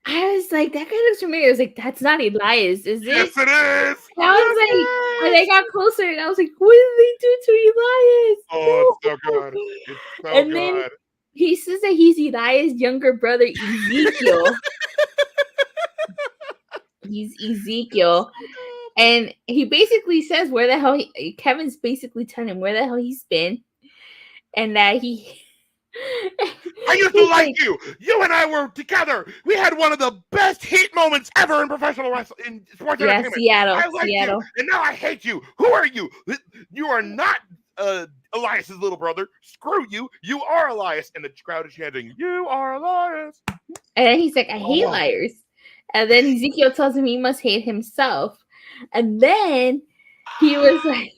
I was like, that guy looks familiar. I was like, that's not Elias, is it? Yes, it is. I was like, and I got closer, and I was like, what did they do to Elias? Oh, it's so good. It's so and good. Then he says that he's Elias' younger brother, Ezekiel. He's Ezekiel. And he basically says where the hell Kevin's basically telling him where the hell he's been, and that he. I used to like you. You and I were together. We had one of the best heat moments ever in professional wrestling, in sports entertainment. Seattle. I liked you, and now I hate you. Who are you? You are not Elias's little brother. Screw you. You are Elias. And the crowd is chanting, "You are Elias." And then he's like, I hate liars. And then Ezekiel tells him he must hate himself. And then he was like,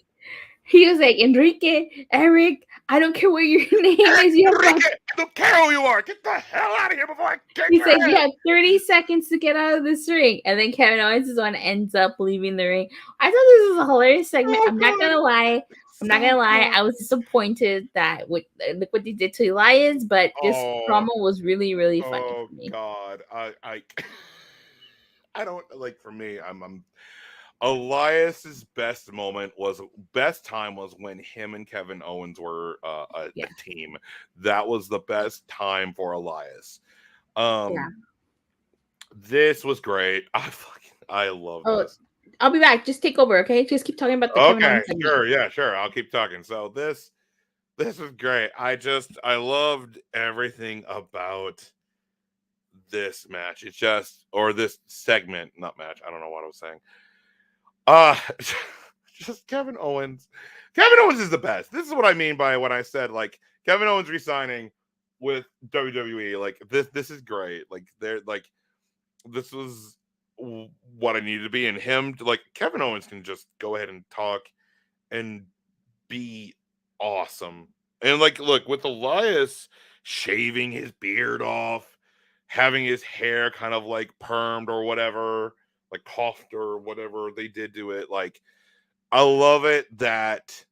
Enrique, Eric, I don't care what your name is. Enrique, I don't care who you are. Get the hell out of here before I kick He your says head. you have 30 seconds to get out of this ring. And then Kevin Owens is one ends up leaving the ring. I thought this was a hilarious segment. I'm not gonna lie. I was disappointed that look what they did to Elias, but this promo was really, really funny for me. God, I don't like. For me, I'm Elias's best time was when him and Kevin Owens were a team. That was the best time for Elias. This was great. I love this. I'll be back. Just take over, okay? Just keep talking about the Kevin Owens segment. Sure, yeah, sure. I'll keep talking. So this was great. I loved everything about this match. It's just, or this segment, not match. I don't know what I was saying. Just Kevin Owens. Kevin Owens is the best. This is what I mean by when I said, like, Kevin Owens re-signing with WWE. Like, this is great. Like, this was what I needed to be. And him, like, Kevin Owens can just go ahead and talk and be awesome. And, like, look, with Elias shaving his beard off, having his hair kind of, like, permed or whatever, like coughed or whatever they did to it. Like, I love it that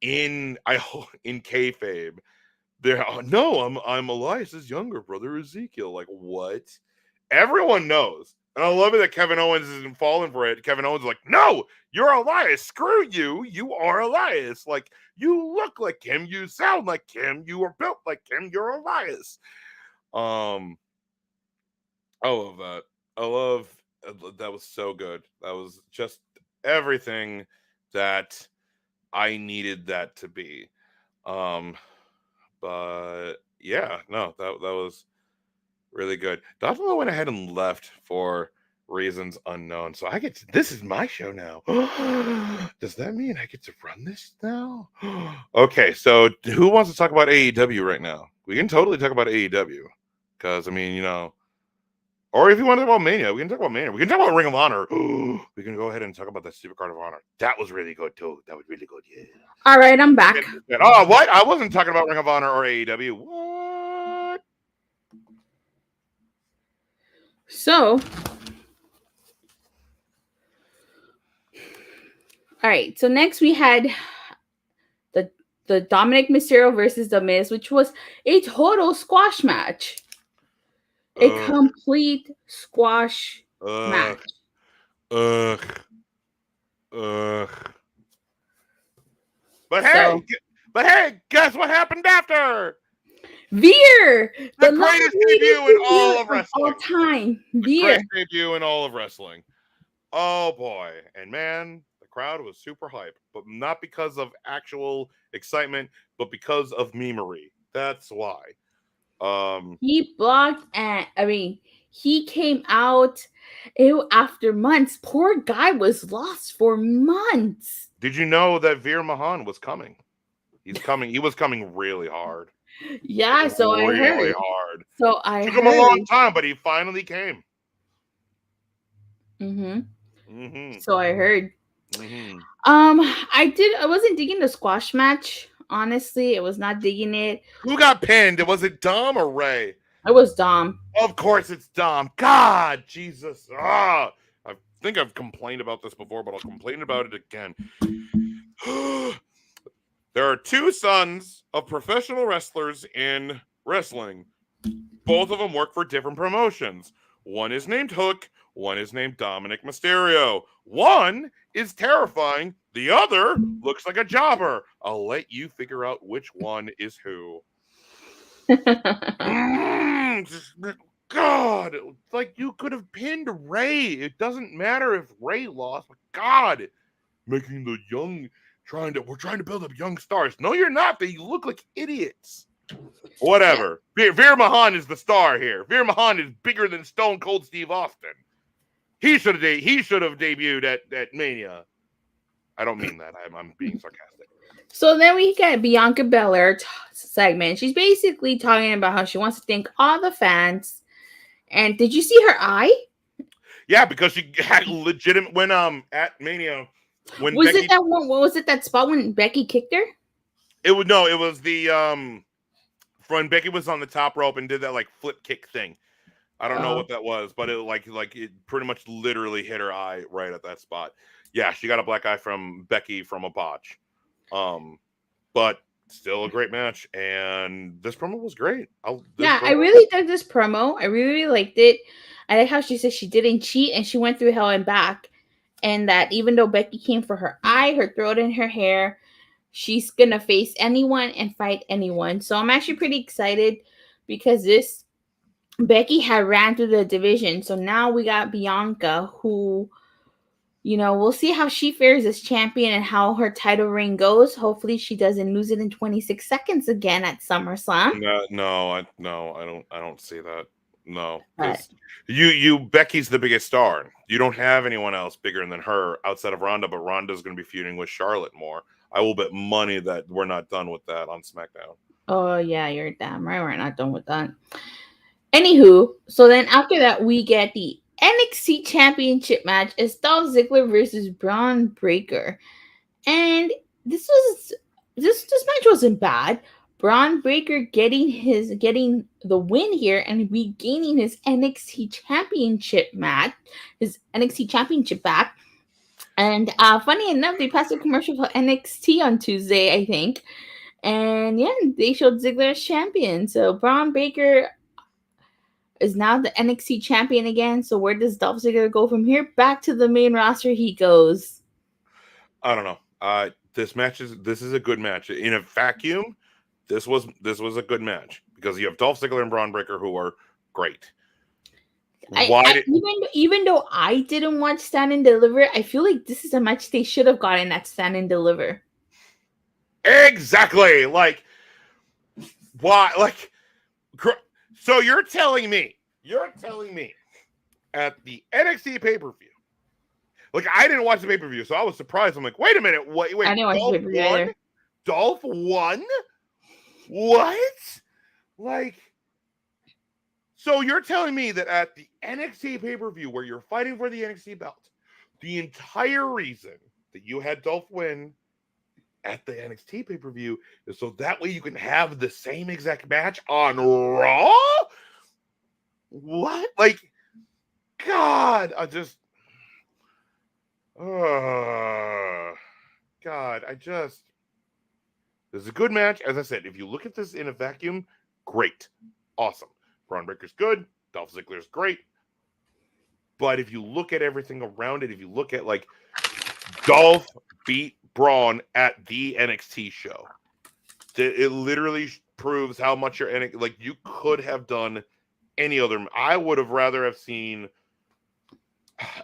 in kayfabe, I'm Elias's younger brother Ezekiel. Like, what? Everyone knows. And I love it that Kevin Owens isn't falling for it. Kevin Owens is like, no, you're Elias. Screw you. You are Elias. Like, you look like him. You sound like him. You are built like him. You're Elias. I love that. That was so good. That was just everything that I needed that to be. But yeah, no, that was really good. Datila went ahead and left for reasons unknown. So this is my show now. Does that mean I get to run this now? Okay, so who wants to talk about AEW right now? We can totally talk about AEW. Because, I mean, you know, or if you want to talk about Mania, we can talk about Mania. We can talk about Ring of Honor. We can go ahead and talk about that Super Card of Honor. That was really good, too. That was really good, yeah. All right, I'm back. Oh, what? I wasn't talking about Ring of Honor or AEW. What? So, all right. So next we had the Dominick Mysterio versus The Miz, which was a total squash match. A complete squash match. But hey, guess what happened after? Veer, the greatest debut in all of wrestling. All time. Veer. Greatest debut in all of wrestling. Oh boy. And man, the crowd was super hype, but not because of actual excitement, but because of memery. That's why. He blocked, and he came out after months. Poor guy was lost for months. Did you know that Veer Mahan was coming? He's coming. He was coming really hard. Yeah, so I heard. Really hard. So I took him a long time, but he finally came. So I heard. I wasn't digging the squash match. Honestly, I was not digging it. Who got pinned? Was it Dom or Ray? It was Dom. Of course it's Dom. God, Jesus. I think I've complained about this before, but I'll complain about it again. There are two sons of professional wrestlers in wrestling. Both of them work for different promotions. One is named Hook. One is named Dominick Mysterio. One is terrifying. The other looks like a jobber. I'll let you figure out which one is who. God, like you could have pinned Ray. It doesn't matter if Ray lost. But God, making the young we're trying to build up young stars. No, you're not. They look like idiots. Whatever. Veer Mahan is the star here. Veer Mahan is bigger than Stone Cold Steve Austin. He should have debuted at Mania. I don't mean that. I'm being sarcastic. So then we get Bianca Belair segment. She's basically talking about how she wants to thank all the fans. And did you see her eye? Yeah, because she had legitimate when at Mania when was Becky, it that one? What was it that spot when Becky kicked her? It was the when Becky was on the top rope and did that like flip kick thing. I don't know what that was, but it like it pretty much literally hit her eye right at that spot. Yeah, she got a black eye from Becky from a botch. But still a great match, and this promo was great. I really dug this promo. I really liked it. I like how she said she didn't cheat and she went through hell and back, and that even though Becky came for her eye, her throat, and her hair, she's gonna face anyone and fight anyone. So I'm actually pretty excited because this Becky had ran through the division, so now we got Bianca, who, we'll see how she fares as champion and how her title reign goes. Hopefully, she doesn't lose it in 26 seconds again at SummerSlam. No, I don't see that. No, because Becky's the biggest star. You don't have anyone else bigger than her outside of Ronda, but Ronda's going to be feuding with Charlotte more. I will bet money that we're not done with that on SmackDown. Oh yeah, you're damn right. We're not done with that. Anywho, so then after that, we get the NXT Championship match as Dolph Ziggler versus Braun Breaker, and this match wasn't bad. Braun Breaker getting the win here and regaining his NXT Championship back. And funny enough, they passed a commercial for NXT on Tuesday, I think, and yeah, they showed Ziggler as champion. So Braun Breaker is now the NXT champion again. So where does Dolph Ziggler go from here? Back to the main roster he goes. I don't know. This is a good match. In a vacuum, this was a good match because you have Dolph Ziggler and Braun Breaker who are great. Even though I didn't watch Stand and Deliver, I feel like this is a match they should have gotten at Stand and Deliver. Exactly. Like, why? Like, so you're telling me at the NXT pay-per-view, like, I didn't watch the pay-per-view, so I was surprised. I'm like, wait a minute. Wait. I didn't watch the pay-per-view either. Dolph won? What? Like, so you're telling me that at the NXT pay-per-view where you're fighting for the NXT belt, the entire reason that you had Dolph win at the NXT pay-per-view is so that way you can have the same exact match on Raw? What? Like, God, this is a good match. As I said, if you look at this in a vacuum, great. Awesome. Braun Breaker's good. Dolph Ziggler's great. But if you look at everything around it, if you look at, like, Dolph beat Braun at the NXT show, it literally proves how much you're like, you could have done any other. I would have rather have seen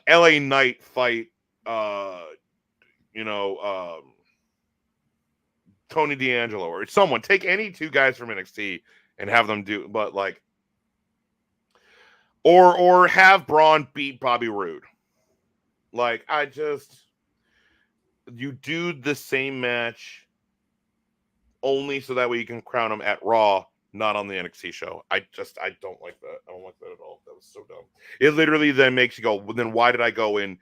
LA Knight fight, Tony D'Angelo or someone. Take any two guys from NXT and have them do, but like, or have Braun beat Bobby Roode. Like, you do the same match only so that way you can crown him at Raw, not on the NXT show. I don't like that. I don't like that at all. That was so dumb. It literally then makes you go, well, then why did I go and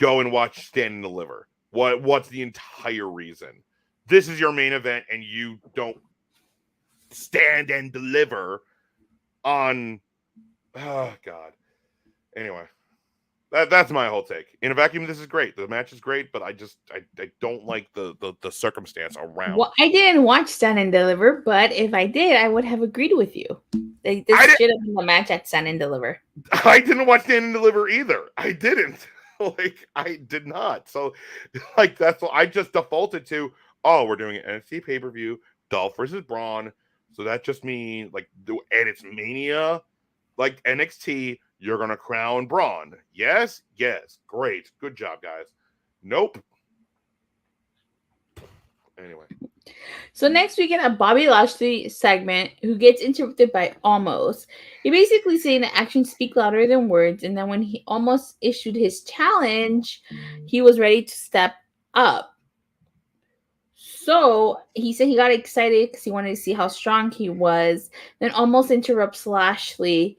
watch Stand and Deliver? What's the entire reason? This is your main event and you don't stand and deliver on, oh God. Anyway, that's my whole take. In a vacuum, this is great. The match is great, but I don't like the circumstance around. Well, I didn't watch Stand and Deliver, but if I did, I would have agreed with you. This should have been the match at Stand and Deliver. I didn't watch Stand and Deliver either. I didn't. Like, I did not. So, like, that's what I just defaulted to. Oh, we're doing an NXT pay-per-view, Dolph versus Braun. So that just means, like, and it's Mania, like NXT, you're going to crown Braun. Yes. Great. Good job, guys. Nope. Anyway. So next we get a Bobby Lashley segment who gets interrupted by Omos. He basically saying that actions speak louder than words, and then when he almost issued his challenge, he was ready to step up. So he said he got excited because he wanted to see how strong he was. Then almost interrupts Lashley,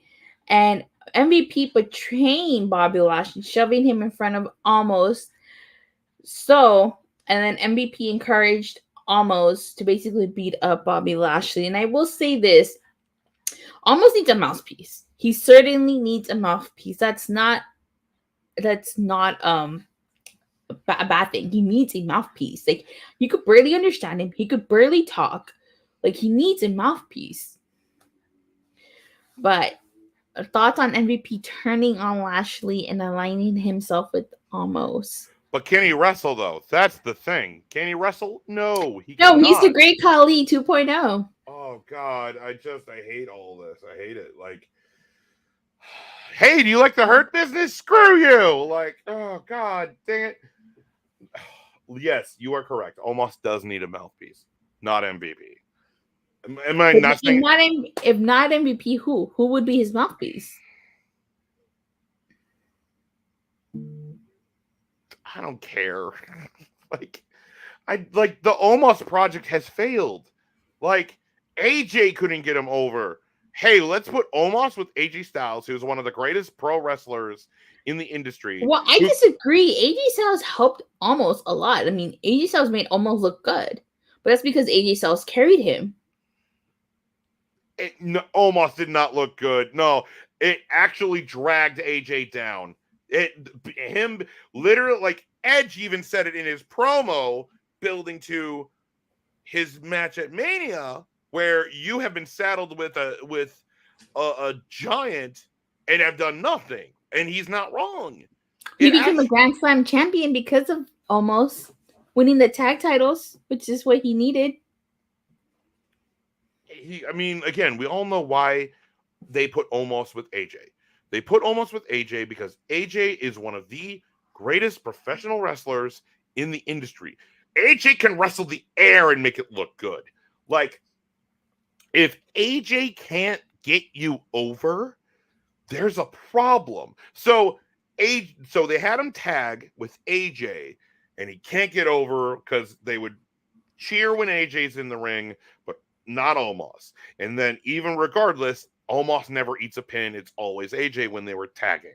and MVP betraying Bobby Lashley, shoving him in front of Omos. So, and then MVP encouraged Omos to basically beat up Bobby Lashley. And I will say this, Omos needs a mouthpiece. He certainly needs a mouthpiece. That's not a bad thing. He needs a mouthpiece. Like, you could barely understand him. He could barely talk. Like, he needs a mouthpiece. But thoughts on MVP turning on Lashley and aligning himself with Omos? But can he wrestle, though? That's the thing. Can he wrestle? No, he No, cannot. he's the great Khali 2.0. Oh, God. I hate all this. I hate it. Like, hey, do you like the Hurt Business? Screw you. Like, oh, God, dang it. Yes, you are correct. Omos does need a mouthpiece, not MVP. Am I not saying... If not MVP, who? Who would be his mouthpiece? I don't care. The Omos project has failed. Like, AJ couldn't get him over. Hey, let's put Omos with AJ Styles, who's one of the greatest pro wrestlers in the industry. Well, I disagree. AJ Styles helped Omos a lot. I mean, AJ Styles made Omos look good, but that's because AJ Styles carried him. Omos did not look good. No, it actually dragged AJ down. Literally, like Edge even said it in his promo, building to his match at Mania, where you have been saddled with a giant and have done nothing, and he's not wrong. He became a Grand Slam champion because of Omos winning the tag titles, which is what he needed. Again, we all know why they put Omos with AJ. They put Omos with AJ because AJ is one of the greatest professional wrestlers in the industry. AJ can wrestle the air and make it look good. Like, if AJ can't get you over, there's a problem. So they had him tag with AJ, and he can't get over because they would cheer when AJ's in the ring, but not Omos. And then even regardless, Omos never eats a pin. It's always AJ when they were tagging.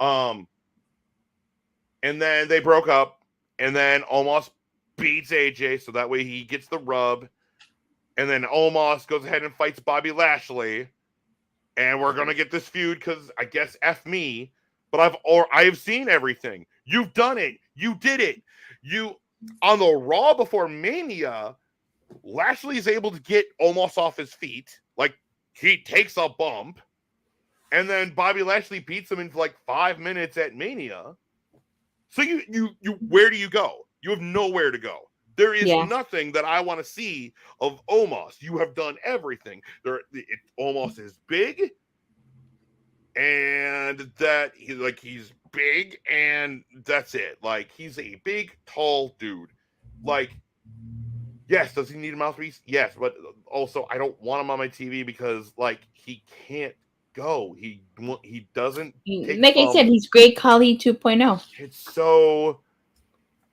And then they broke up, and then Omos beats AJ, so that way he gets the rub. And then Omos goes ahead and fights Bobby Lashley. And we're gonna get this feud because I guess F me, but I have seen everything. You've done it. You did it. On the Raw before Mania, Lashley is able to get Omos off his feet. Like, he takes a bump, and then Bobby Lashley beats him in like 5 minutes at Mania. So you where do you go? You have nowhere to go. There is nothing that I want to see of Omos. You have done everything. Omos is big, and that he's big, and that's it. Like, he's a big, tall dude. Like, yes, does he need a mouthpiece? Yes, but also I don't want him on my TV because, like, he can't go. He doesn't. Like I said, he's great Khali 2.0. It's so.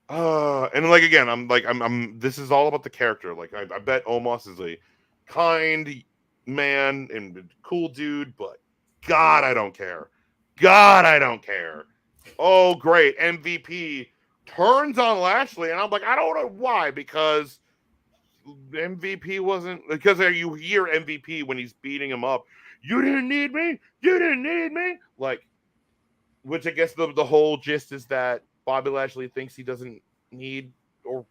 And like, again, I'm this is all about the character. Like, I bet Omos is a kind man and cool dude, but God, I don't care. God, I don't care. Oh, great. MVP turns on Lashley, and I'm like, I don't know why, because MVP wasn't, because you hear MVP when he's beating him up. You didn't need me. You didn't need me. Like, which I guess the whole gist is that Bobby Lashley thinks he doesn't need or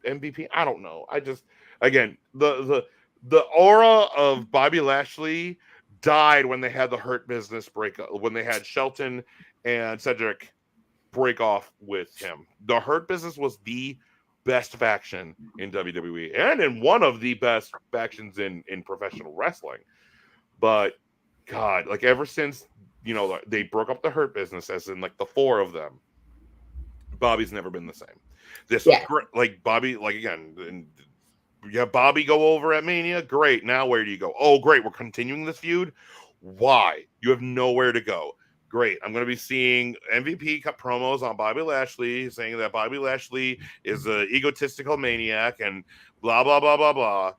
MVP. I don't know. I just, again, the aura of Bobby Lashley died when they had the Hurt Business breakup, when they had Shelton and Cedric break off with him. The Hurt Business was the best faction in WWE and in one of the best factions in professional wrestling. But God, like, ever since, they broke up the Hurt Business, as in like the four of them, Bobby's never been the same. This was great. Like, Bobby, like, again, and Yeah, Bobby go over at Mania. Great. Now where do you go? Oh, great. We're continuing this feud. Why? You have nowhere to go. Great. I'm going to be seeing MVP cut promos on Bobby Lashley saying that Bobby Lashley is an egotistical maniac and blah, blah, blah, blah, blah.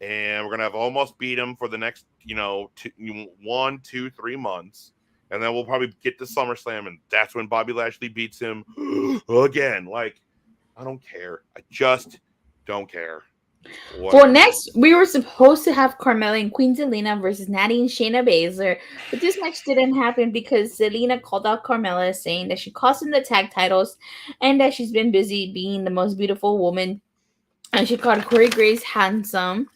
And we're going to have almost beat him for the next, 1, 2, 3 months. And then we'll probably get to SummerSlam, and that's when Bobby Lashley beats him again. Like, I don't care. I just don't care. Whatever. Well, next, we were supposed to have Carmella and Queen Zelina versus Nattie and Shayna Baszler, but this match didn't happen because Zelina called out Carmella, saying that she cost him the tag titles and that she's been busy being the most beautiful woman. And she called Corey Graves handsome.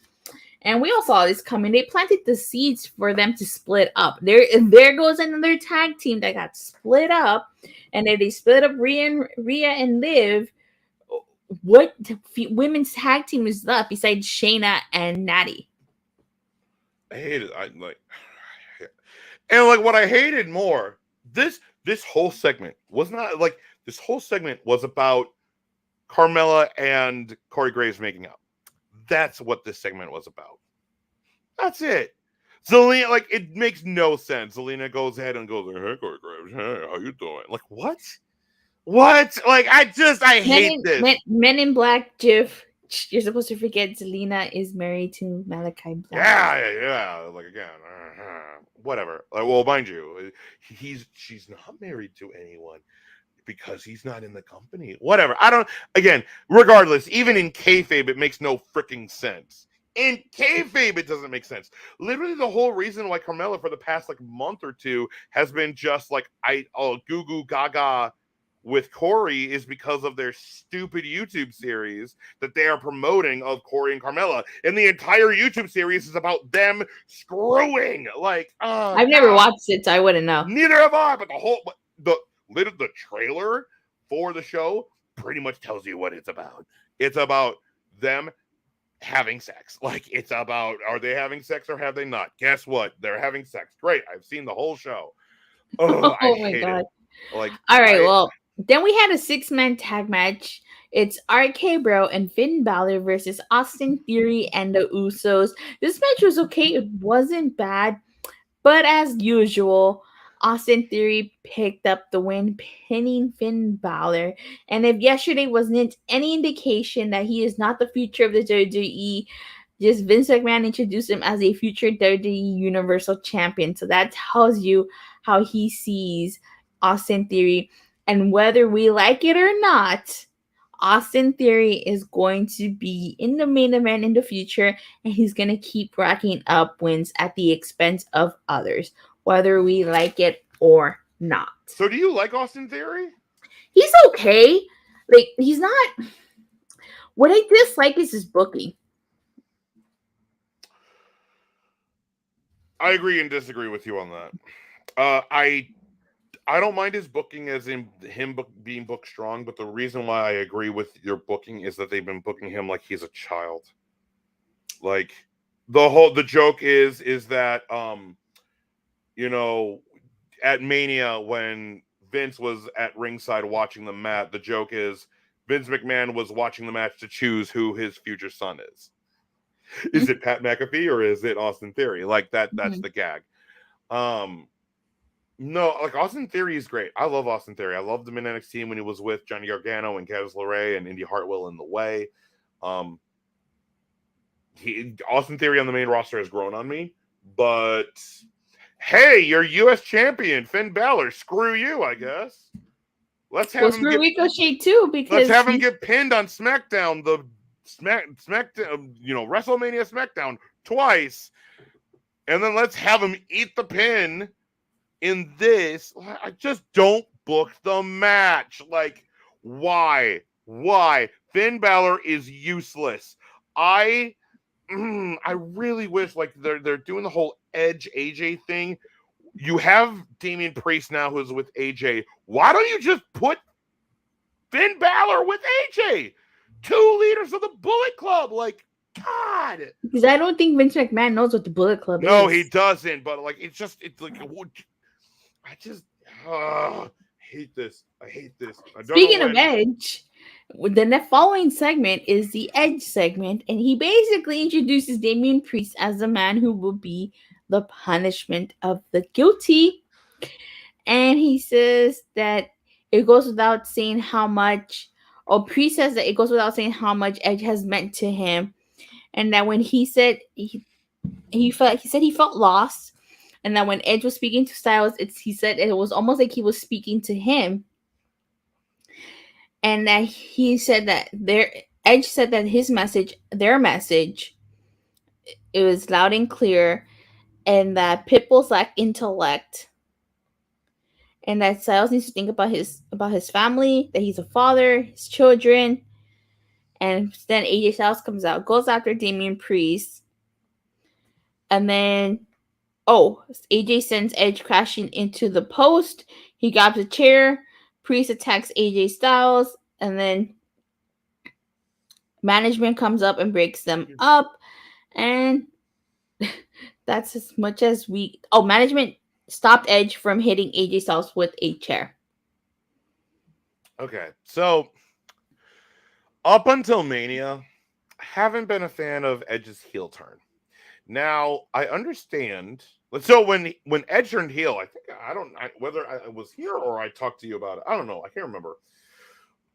And we all saw this coming. They planted the seeds for them to split up. There goes another tag team that got split up. And then they split up Rhea and Liv. What women's tag team is left besides Shayna and Nattie? I hate it. And what I hated more, this whole segment was not this whole segment was about Carmella and Corey Graves making up. That's what this segment was about. That's it. Zelina, it makes no sense. Zelina goes ahead and goes, "Hey, Corey Graves, hey, how you doing?" What? What? I hate this. Men in Black, Jiff. You're supposed to forget Zelina is married to Malachi Black. Yeah. Again, whatever. Well, mind you, she's not married to anyone because he's not in the company. Whatever. Regardless, even in kayfabe, it makes no freaking sense. In kayfabe, it doesn't make sense. Literally, the whole reason why Carmella for the past month or two has been just goo goo gaga with Corey is because of their stupid YouTube series that they are promoting of Corey and Carmella. And the entire YouTube series is about them screwing. I've never watched it, so I wouldn't know. Neither have I, but the trailer for the show pretty much tells you what it's about. It's about them having sex. It's about, are they having sex or have they not? Guess what? They're having sex. Great. I've seen the whole show. Oh my God. All right, well, then we had a 6-man tag match. It's RKBro and Finn Balor versus Austin Theory and the Usos. This match was okay. It wasn't bad. But as usual, Austin Theory picked up the win, pinning Finn Balor. And if yesterday wasn't any indication that he is not the future of the WWE, just Vince McMahon introduced him as a future WWE Universal Champion. So that tells you how he sees Austin Theory. And whether we like it or not, Austin Theory is going to be in the main event in the future, and he's going to keep racking up wins at the expense of others, whether we like it or not. So do you like Austin Theory? He's okay. He's not... What I dislike is his booking. I agree and disagree with you on that. I don't mind his booking as in him being booked strong, but the reason why I agree with your booking is that they've been booking him like he's a child. The joke is that at Mania when Vince was at ringside watching the match, the joke is Vince McMahon was watching the match to choose who his future son is. Is it Pat McAfee or is it Austin Theory? That's the gag. No, Austin Theory is great. I love Austin Theory. I loved him in NXT when he was with Johnny Gargano and Candice LeRae and Indy Hartwell in the way. Austin Theory on the main roster has grown on me, but hey, you're U.S. champion, Finn Balor. Screw you, I guess. Let's have him get Ricochet too, because let's have him get pinned on SmackDown, the SmackDown, WrestleMania SmackDown twice, and then let's have him eat the pin. In this, I just don't book the match. Why? Finn Balor is useless. I really wish they're doing the whole Edge AJ thing. You have Damian Priest now who's with AJ. Why don't you just put Finn Balor with AJ? 2 leaders of the Bullet Club. God. Because I don't think Vince McMahon knows what the Bullet Club is. No, he doesn't. But I just hate this. I hate this. Speaking of Edge, Then the following segment is the Edge segment, and he basically introduces Damian Priest as the man who will be the punishment of the guilty. And he says that it goes without saying how much, or Priest says that it goes without saying how much Edge has meant to him, and that when he said he felt lost, and that when Edge was speaking to Styles, he said it was almost like he was speaking to him, and that he said that Edge said that their message, it was loud and clear, and that Pitbull's lack intellect, and that Styles needs to think about his family, that he's a father, his children, and then AJ Styles comes out, goes after Damian Priest, and then AJ sends Edge crashing into the post. He grabs a chair. Priest attacks AJ Styles, and then management comes up and breaks them up. And that's as much as management stopped Edge from hitting AJ Styles with a chair. Okay, so up until Mania, I haven't been a fan of Edge's heel turn. Now, I understand. So when Edge turned heel, I think whether I was here or I talked to you about it. I don't know. I can't remember.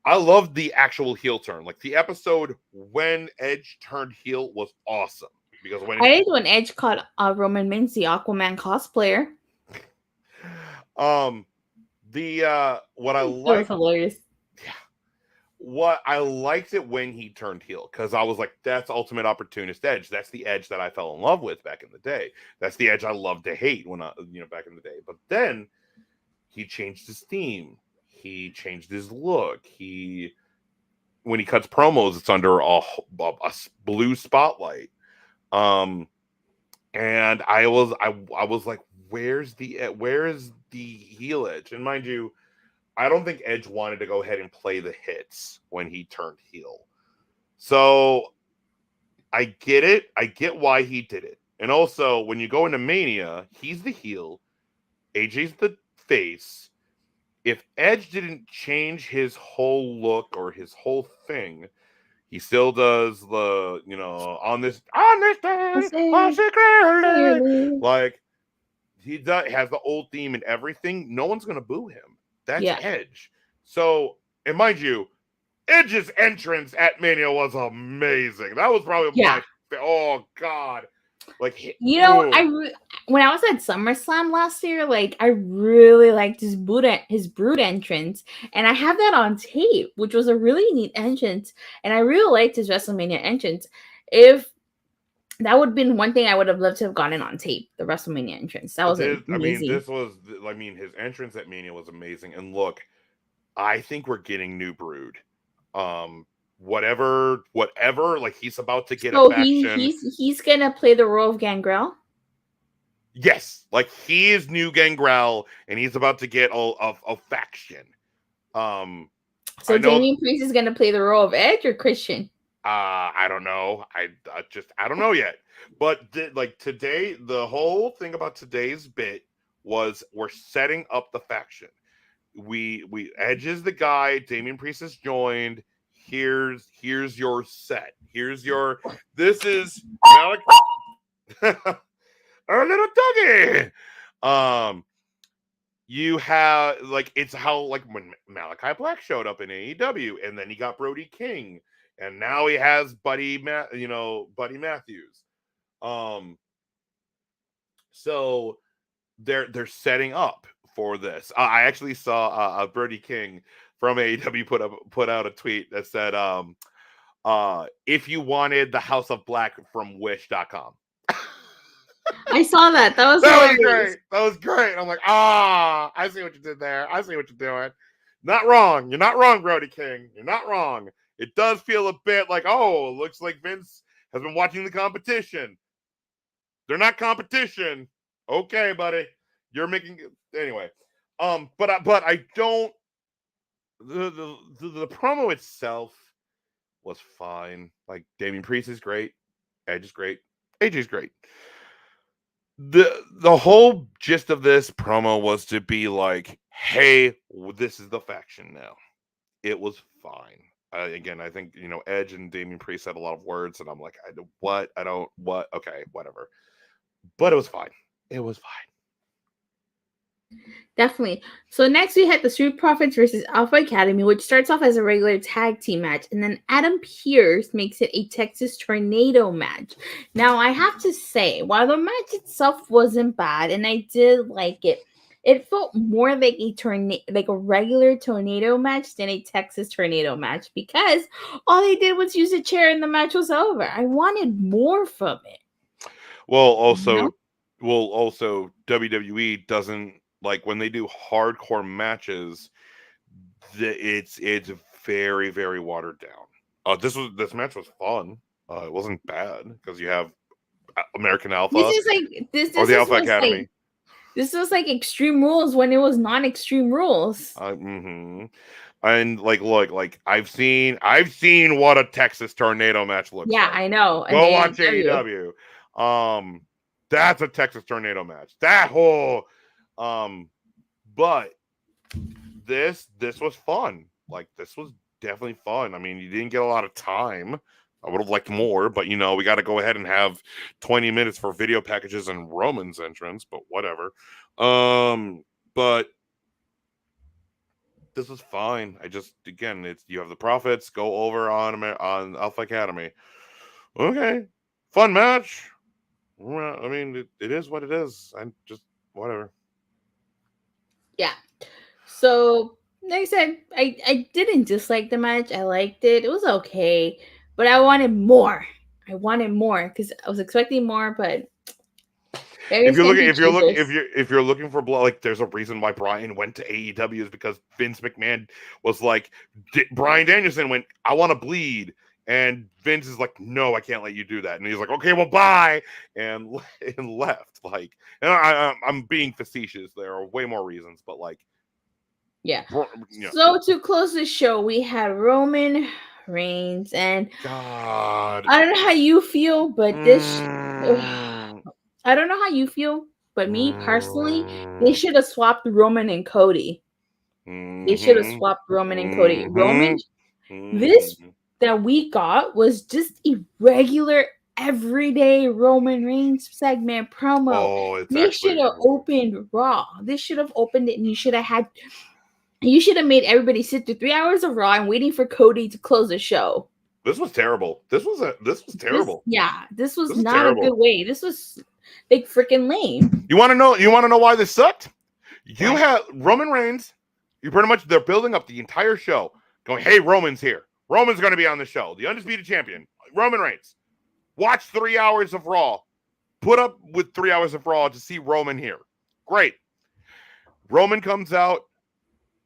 I loved the actual heel turn. Like the episode when Edge turned heel was awesome because when Edge caught Roman Reigns, the Aquaman cosplayer. What I liked, that was hilarious. Yeah. What I liked it when he turned heel, because I was like, that's ultimate opportunist Edge. That's the Edge that I fell in love with back in the day. That's the Edge I loved to hate when back in the day. But then he changed his theme. He changed his look. When he cuts promos, it's under a blue spotlight. And I was like, where is the heel Edge? And mind you, I don't think Edge wanted to go ahead and play the hits when he turned heel. So I get it. I get why he did it. And also, when you go into Mania, he's the heel. AJ's the face. If Edge didn't change his whole look or his whole thing, he still does the, on this day, like he has the old theme and everything. No one's going to boo him. That's Edge. So, and mind you, Edge's entrance at Mania was amazing. That was probably oh God. Like, when I was at SummerSlam last year, like I really liked his Brood entrance, and I have that on tape, which was a really neat entrance, and I really liked his WrestleMania entrance. If that would have been one thing I would have loved to have gotten on tape, the WrestleMania entrance. That was amazing. His entrance at Mania was amazing. And look, I think we're getting new Brood. Whatever, like he's about to get a faction. He's gonna play the role of Gangrel? Yes, like he is new Gangrel, and he's about to get a faction. So Damian Priest is gonna play the role of Edge or Christian? I don't know. I don't know yet. But today, the whole thing about today's bit was we're setting up the faction. Edge is the guy. Damian Priest has joined. Here's your set. This is Malik. Our little doggy. You have it's how when Malachi Black showed up in AEW, and then he got Brody King. And now he has Buddy Matthews. So they're setting up for this. I actually saw Brody King from AEW put out a tweet that said, if you wanted the House of Black from Wish.com. I saw that. That was great. That was great. I'm like, I see what you did there. I see what you're doing. Not wrong. You're not wrong, Brody King. You're not wrong. It does feel a bit like, it looks like Vince has been watching the competition. They're not competition. Okay, buddy. You're making anyway. But I don't. The promo itself was fine. Like Damian Priest is great. Edge is great. AJ is great. The whole gist of this promo was to be like, hey, this is the faction now. It was fine. Again, I think, Edge and Damian Priest said a lot of words, and I'm like, what? I don't, what? Okay, whatever. But it was fine. It was fine. Definitely. So next we had the Street Profits versus Alpha Academy, which starts off as a regular tag team match, and then Adam Pearce makes it a Texas Tornado match. Now I have to say, while the match itself wasn't bad, and I did like it, it felt more like a regular tornado match than a Texas Tornado match, because all they did was use a chair and the match was over. I wanted more from it. Well, also WWE doesn't, like, when they do hardcore matches, it's very, very watered down. This match was fun. It wasn't bad because you have American Alpha. This is like this or the Alpha was Academy. Like, this was like Extreme Rules when it was non-Extreme Rules. And look, I've seen what a Texas Tornado match looks like. Yeah, I know. Go watch AEW. That's a Texas Tornado match. That whole, but this was fun. Like, this was definitely fun. I mean, you didn't get a lot of time. I would have liked more, but we got to go ahead and have 20 minutes for video packages and Roman's entrance, but whatever. But this is fine. Again, you have the Profits go over on Alpha Academy. Okay, fun match. Well, I mean, it is what it is. I'm just whatever. Yeah. So, like I said, I didn't dislike the match. I liked it. It was okay, but I wanted more. I wanted more because I was expecting more, but if you're looking for blood, like, there's a reason why Brian went to AEW is because Vince McMahon was like, Bryan Danielson went, I want to bleed. And Vince is like, no, I can't let you do that. And he's like, okay, well, bye. And left. Like, and I'm being facetious. There are way more reasons, but like, yeah. So to close the show, we had Roman Reigns, and God, I don't know how you feel, but I don't know how you feel, but me personally, they should have swapped Roman and Cody. They should have swapped Roman and Cody. Roman, this that we got was just a regular, everyday Roman Reigns segment promo. Oh, they should have opened Raw. This should have opened it, and you should have made everybody sit through 3 hours of Raw and waiting for Cody to close the show. This was terrible. This was terrible. This was not a good way. This was like freaking lame. You want to know why this sucked? You have Roman Reigns. They're building up the entire show, going, hey, Roman's here. Roman's going to be on the show. The undisputed champion, Roman Reigns. Watch 3 hours of Raw. Put up with 3 hours of Raw to see Roman here. Great. Roman comes out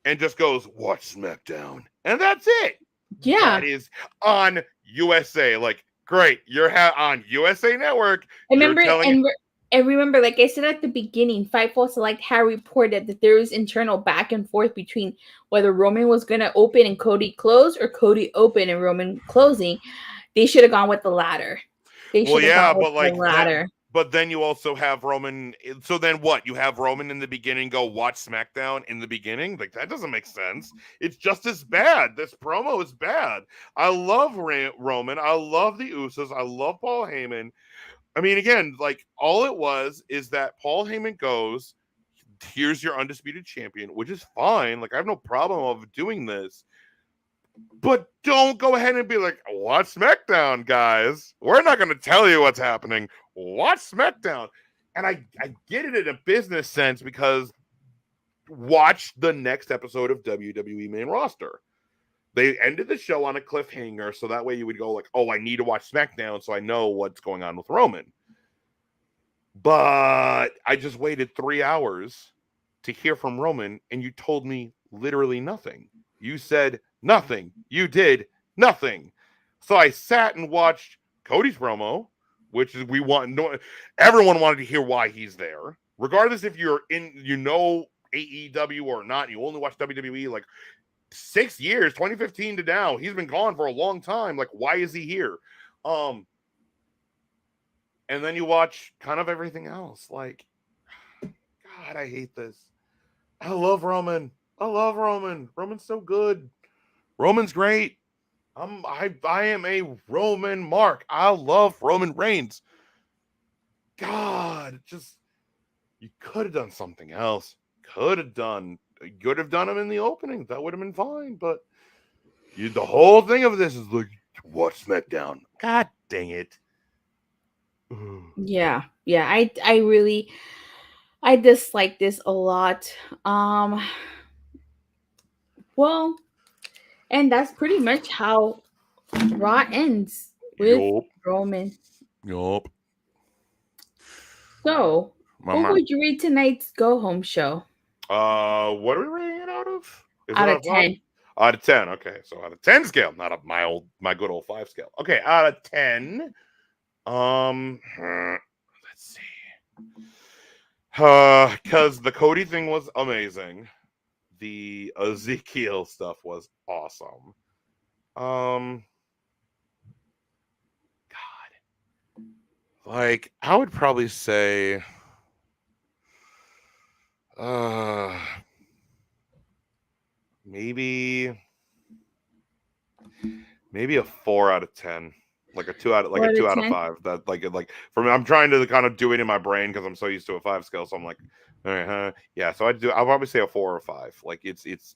and just goes, watch SmackDown. And that's it. Yeah. That is on USA. Like, great. You're on USA Network. And remember, like I said at the beginning, Fightful Select had reported that there was internal back and forth between whether Roman was going to open and Cody close, or Cody open and Roman closing. They should have gone with the latter. But then you also have Roman. So then what? You have Roman in the beginning go watch SmackDown in the beginning? Like, that doesn't make sense. It's just as bad. This promo is bad. I love Roman. I love the Usos. I love Paul Heyman. I mean, again, like, all it was is that Paul Heyman goes, here's your undisputed champion, which is fine. Like, I have no problem of doing this. But don't go ahead and be like, watch SmackDown, guys. We're not going to tell you what's happening. Watch SmackDown. And I get it in a business sense, because watch the next episode of WWE Main Roster. They ended the show on a cliffhanger, so that way you would go like, oh, I need to watch SmackDown so I know what's going on with Roman. But I just waited 3 hours to hear from Roman, and you told me literally nothing. You said nothing. You did nothing. So I sat and watched Cody's promo, which is everyone wanted to hear why he's there. Regardless if you're in, AEW or not, you only watch WWE, like, 6 years, 2015 to now, he's been gone for a long time. Like, why is he here? And then you watch kind of everything else. Like, God, I hate this. I love Roman. Roman's so good. Roman's great. I am a Roman mark. I love Roman Reigns. God, just you could have done something else. You could have done him in the opening. That would have been fine. But the whole thing of this is like, watch SmackDown. God dang it. Yeah. I dislike this a lot. Well, and that's pretty much how Raw ends with Roman. Yup. So, what would you rate tonight's go home show? What are we rating it out of? Out of 10. Out of 10. Okay, so out of 10 scale, not of my good old 5 scale. Okay, out of 10. Let's see. Because the Cody thing was amazing. The Ezekiel stuff was awesome. God, like I would probably say, maybe a 4 out of 10. Like a 2 out of 5. That like for me, I'm trying to kind of do it in my brain because I'm so used to a 5 scale. So I'm like, yeah. So I'll probably say a 4 or 5. Like it's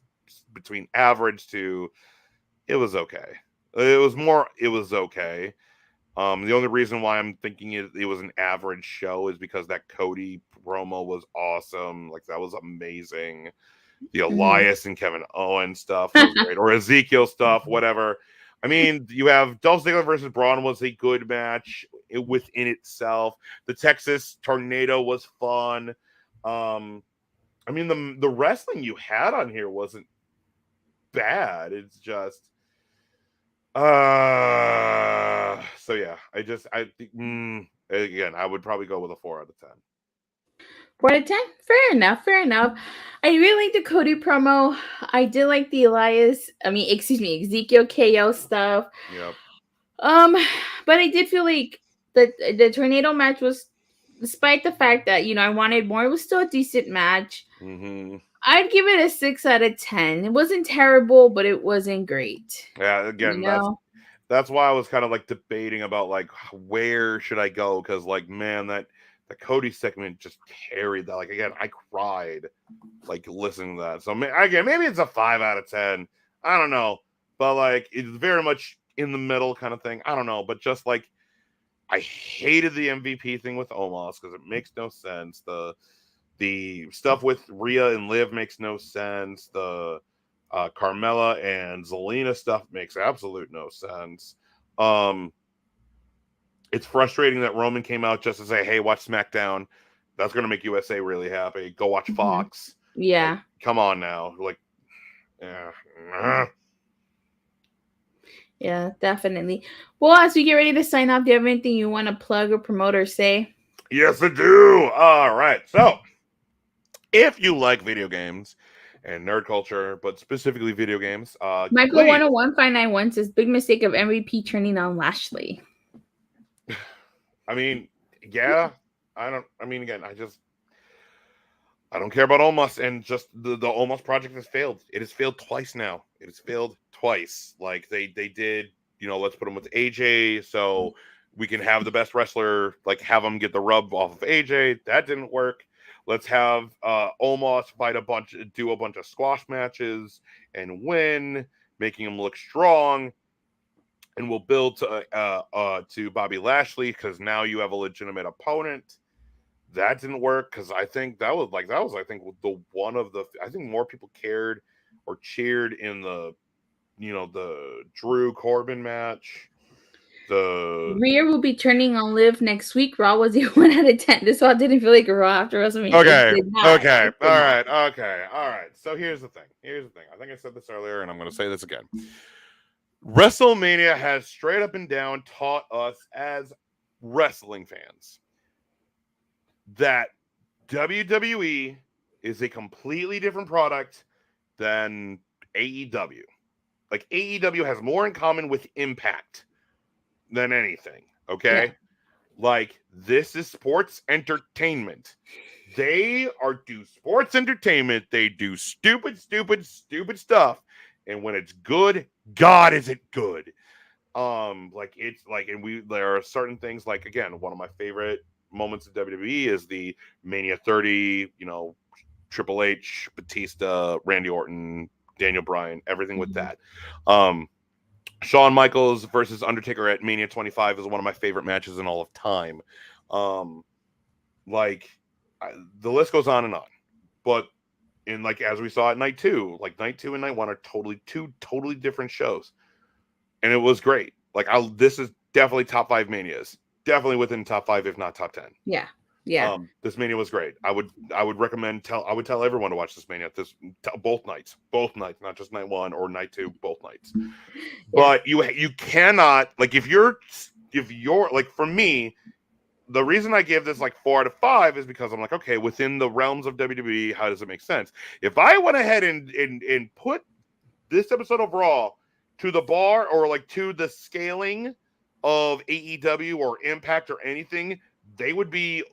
between average to it was okay. It was okay. The only reason why I'm thinking it was an average show is because that Cody promo was awesome. Like that was amazing. The Elias and Kevin Owens stuff was great, or Ezekiel stuff, whatever. I mean, you have Dolph Ziggler versus Braun was a good match within itself. The Texas Tornado was fun. I mean, the wrestling you had on here wasn't bad. It's just, so yeah. Again, I would probably go with a 4 out of 10. 4 out of 10? Fair enough. I really like the Cody promo. I did like the Ezekiel KO stuff. Yep. But I did feel like the tornado match was, despite the fact that, I wanted more, it was still a decent match. Mm-hmm. I'd give it a 6 out of 10. It wasn't terrible, but it wasn't great. Yeah, again, that's why I was kind of like debating about like where should I go, because like, man, the Cody segment just carried that. Like, again, I cried like listening to that. So again, maybe it's a 5 out of 10. I don't know, but like it's very much in the middle kind of thing. I don't know, but just like I hated the MVP thing with Omos because it makes no sense. The stuff with Rhea and Liv makes no sense. The Carmella and Zelina stuff makes absolute no sense. It's frustrating that Roman came out just to say, hey, watch SmackDown. That's going to make USA really happy. Go watch Fox. Yeah. Like, come on now. Like, yeah. Yeah, definitely. Well, as we get ready to sign off, do you have anything you want to plug or promote or say? Yes, I do. All right. So, if you like video games and nerd culture, but specifically video games, Michael 101591 says big mistake of MVP turning on Lashley. I mean, yeah. Again, I don't care about Omos, and just the Omos project has failed. It has failed twice now. It has failed twice. Like they did, let's put him with AJ so we can have the best wrestler, like have him get the rub off of AJ. That didn't work. Let's have Omos do a bunch of squash matches and win, making him look strong. And we'll build to Bobby Lashley because now you have a legitimate opponent. That didn't work because I think I think more people cared or cheered in the Drew Corbin match. The Rhea will be turning on Liv next week. Raw was a 1 out of 10. This one didn't feel like a Raw after WrestleMania. Okay. All right. So here's the thing. I think I said this earlier, and I'm going to say this again. WrestleMania has straight up and down taught us as wrestling fans that WWE is a completely different product than AEW. Like AEW has more in common with Impact than anything. Okay. Yeah. Like this is sports entertainment. They do sports entertainment. They do stupid stuff. and when it's good, God, is it good. Like it's like, and there are certain things, like, again, one of my favorite moments of WWE is the Mania 30, Triple H, Batista, Randy Orton, Daniel Bryan, everything with that. Shawn Michaels versus Undertaker at Mania 25 is one of my favorite matches in all of time. The list goes on and on, but as we saw at night 2, like night 2 and night 1 are two totally different shows. And it was great. This is definitely top 5 Manias. Definitely within top 5, if not top 10. Yeah. Yeah. This Mania was great. I would recommend I would tell everyone to watch this Mania. Both nights, not just night 1 or night 2, both nights. Yeah. But you cannot, if you're for me, the reason I give this 4 out of 5 is because I'm like, okay, within the realms of WWE, how does it make sense? If I went ahead and put this episode of Raw to the bar, or to the scaling of AEW or Impact or anything, they would be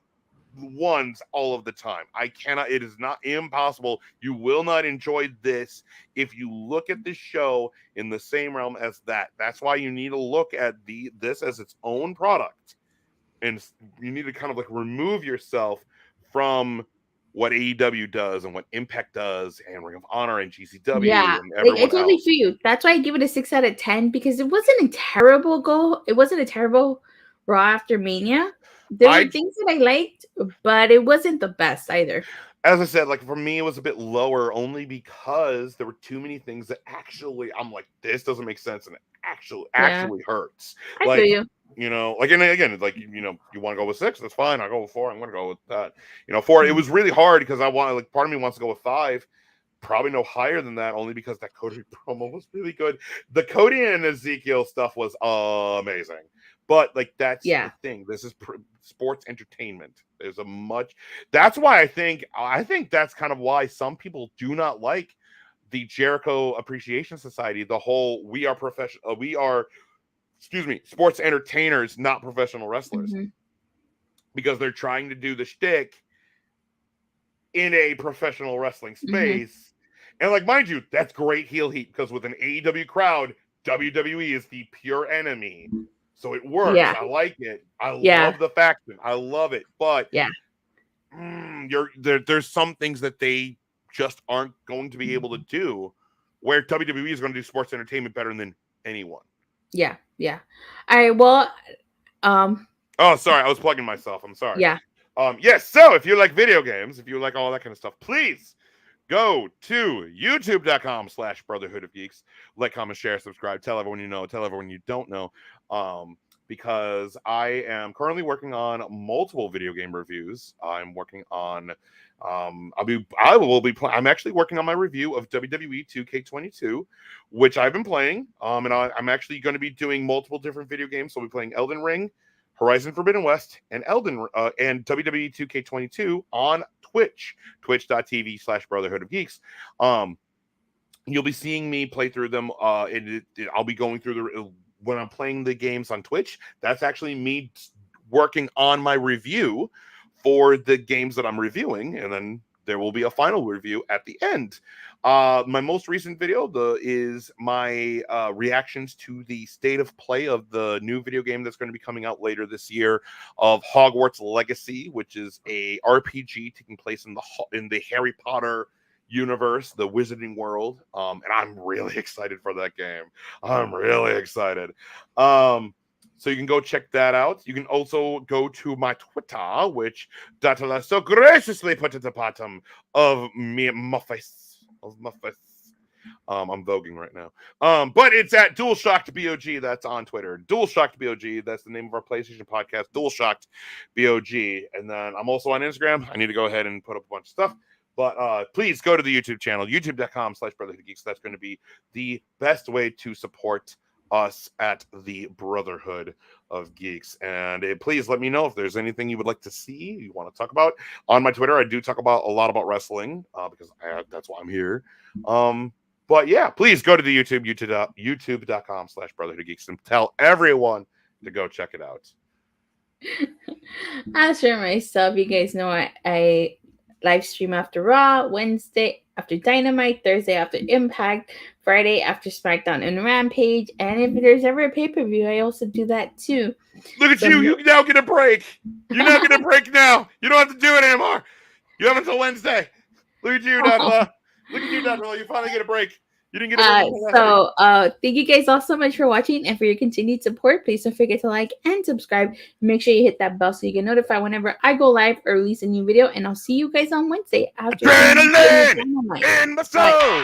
ones all of the time. It is not impossible. You will not enjoy this if you look at the show in the same realm as that. That's why you need to look at this as its own product. And you need to kind of remove yourself from what AEW does and what Impact does and Ring of Honor and GCW and everyone I totally else. feel you. That's why I give it a 6 out of 10, because it wasn't a terrible goal. It wasn't a terrible Raw after Mania. There were things that I liked, but it wasn't the best either. As I said, for me, it was a bit lower only because there were too many things that actually, I'm like, this doesn't make sense, and it actually hurts. I feel you. And again, you want to go with 6, that's fine. I'll go with 4. I'm going to go with that. 4, it was really hard because I want, part of me wants to go with 5. Probably no higher than that, only because that Cody promo was really good. The Cody and Ezekiel stuff was amazing. But that's the thing. This is sports entertainment. That's why I think that's kind of why some people do not like the Jericho Appreciation Society. The whole sports entertainers, not professional wrestlers, because they're trying to do the shtick in a professional wrestling space. And mind you, that's great heel heat, because with an AEW crowd, WWE is the pure enemy. So it works. Yeah. I like it. I love the faction. I love it. But there's some things that they just aren't going to be able to do, where WWE is going to do sports entertainment better than anyone. Yeah. Yeah. All right. Well, oh, sorry. I was plugging myself. I'm sorry. Yeah. Yes. So if you like video games, if you like all that kind of stuff, please go to youtube.com/Brotherhood of Geeks. Like, comment, share, subscribe. Tell everyone you know. Tell everyone you don't know. Because I am currently working on multiple video game reviews. I'm working on, I'm actually working on my review of WWE 2K22, which I've been playing. And I'm actually going to be doing multiple different video games. So I'll be playing Elden Ring, Horizon Forbidden West, and and WWE 2K22 on Twitch, twitch.tv/Brotherhood of Geeks. You'll be seeing me play through them. I'll be going through when I'm playing the games on Twitch. That's actually me working on my review for the games that I'm reviewing, and then there will be a final review at the end. My most recent video is my reactions to the state of play of the new video game that's going to be coming out later this year of Hogwarts Legacy, which is a RPG taking place in the Harry Potter universe, the Wizarding World. And I'm really excited for that game. I'm really excited. So you can go check that out. You can also go to my Twitter, which Datila so graciously put at the bottom of my face. I'm voguing right now. But it's at DualShockedBOG. That's on Twitter. DualShockedBOG. That's the name of our PlayStation podcast, DualShockedBOG. And then I'm also on Instagram. I need to go ahead and put up a bunch of stuff. But please go to the YouTube channel, youtube.com/Brotherhood of Geeks. That's going to be the best way to support us at the Brotherhood of Geeks. And please let me know if there's anything you would like to see, you want to talk about. On my Twitter, I do talk about a lot about wrestling because that's why I'm here. But yeah, please go to the youtube.com/Brotherhood of Geeks and tell everyone to go check it out. As for myself, you guys know I live stream after Raw after Dynamite, Thursday after Impact, Friday after SmackDown and Rampage. And if there's ever a pay-per-view, I also do that too. Look at you. You now get a break. You now get a break now. You don't have to do it anymore. You have until Wednesday. Look at you, Datila. Look at you, Datila. You finally get a break. You didn't get a break. Thank you guys all so much for watching and for your continued support. Please don't forget to like and subscribe. Make sure you hit that bell so you get notified whenever I go live or release a new video. And I'll see you guys on Wednesday after Adrenaline in the soul.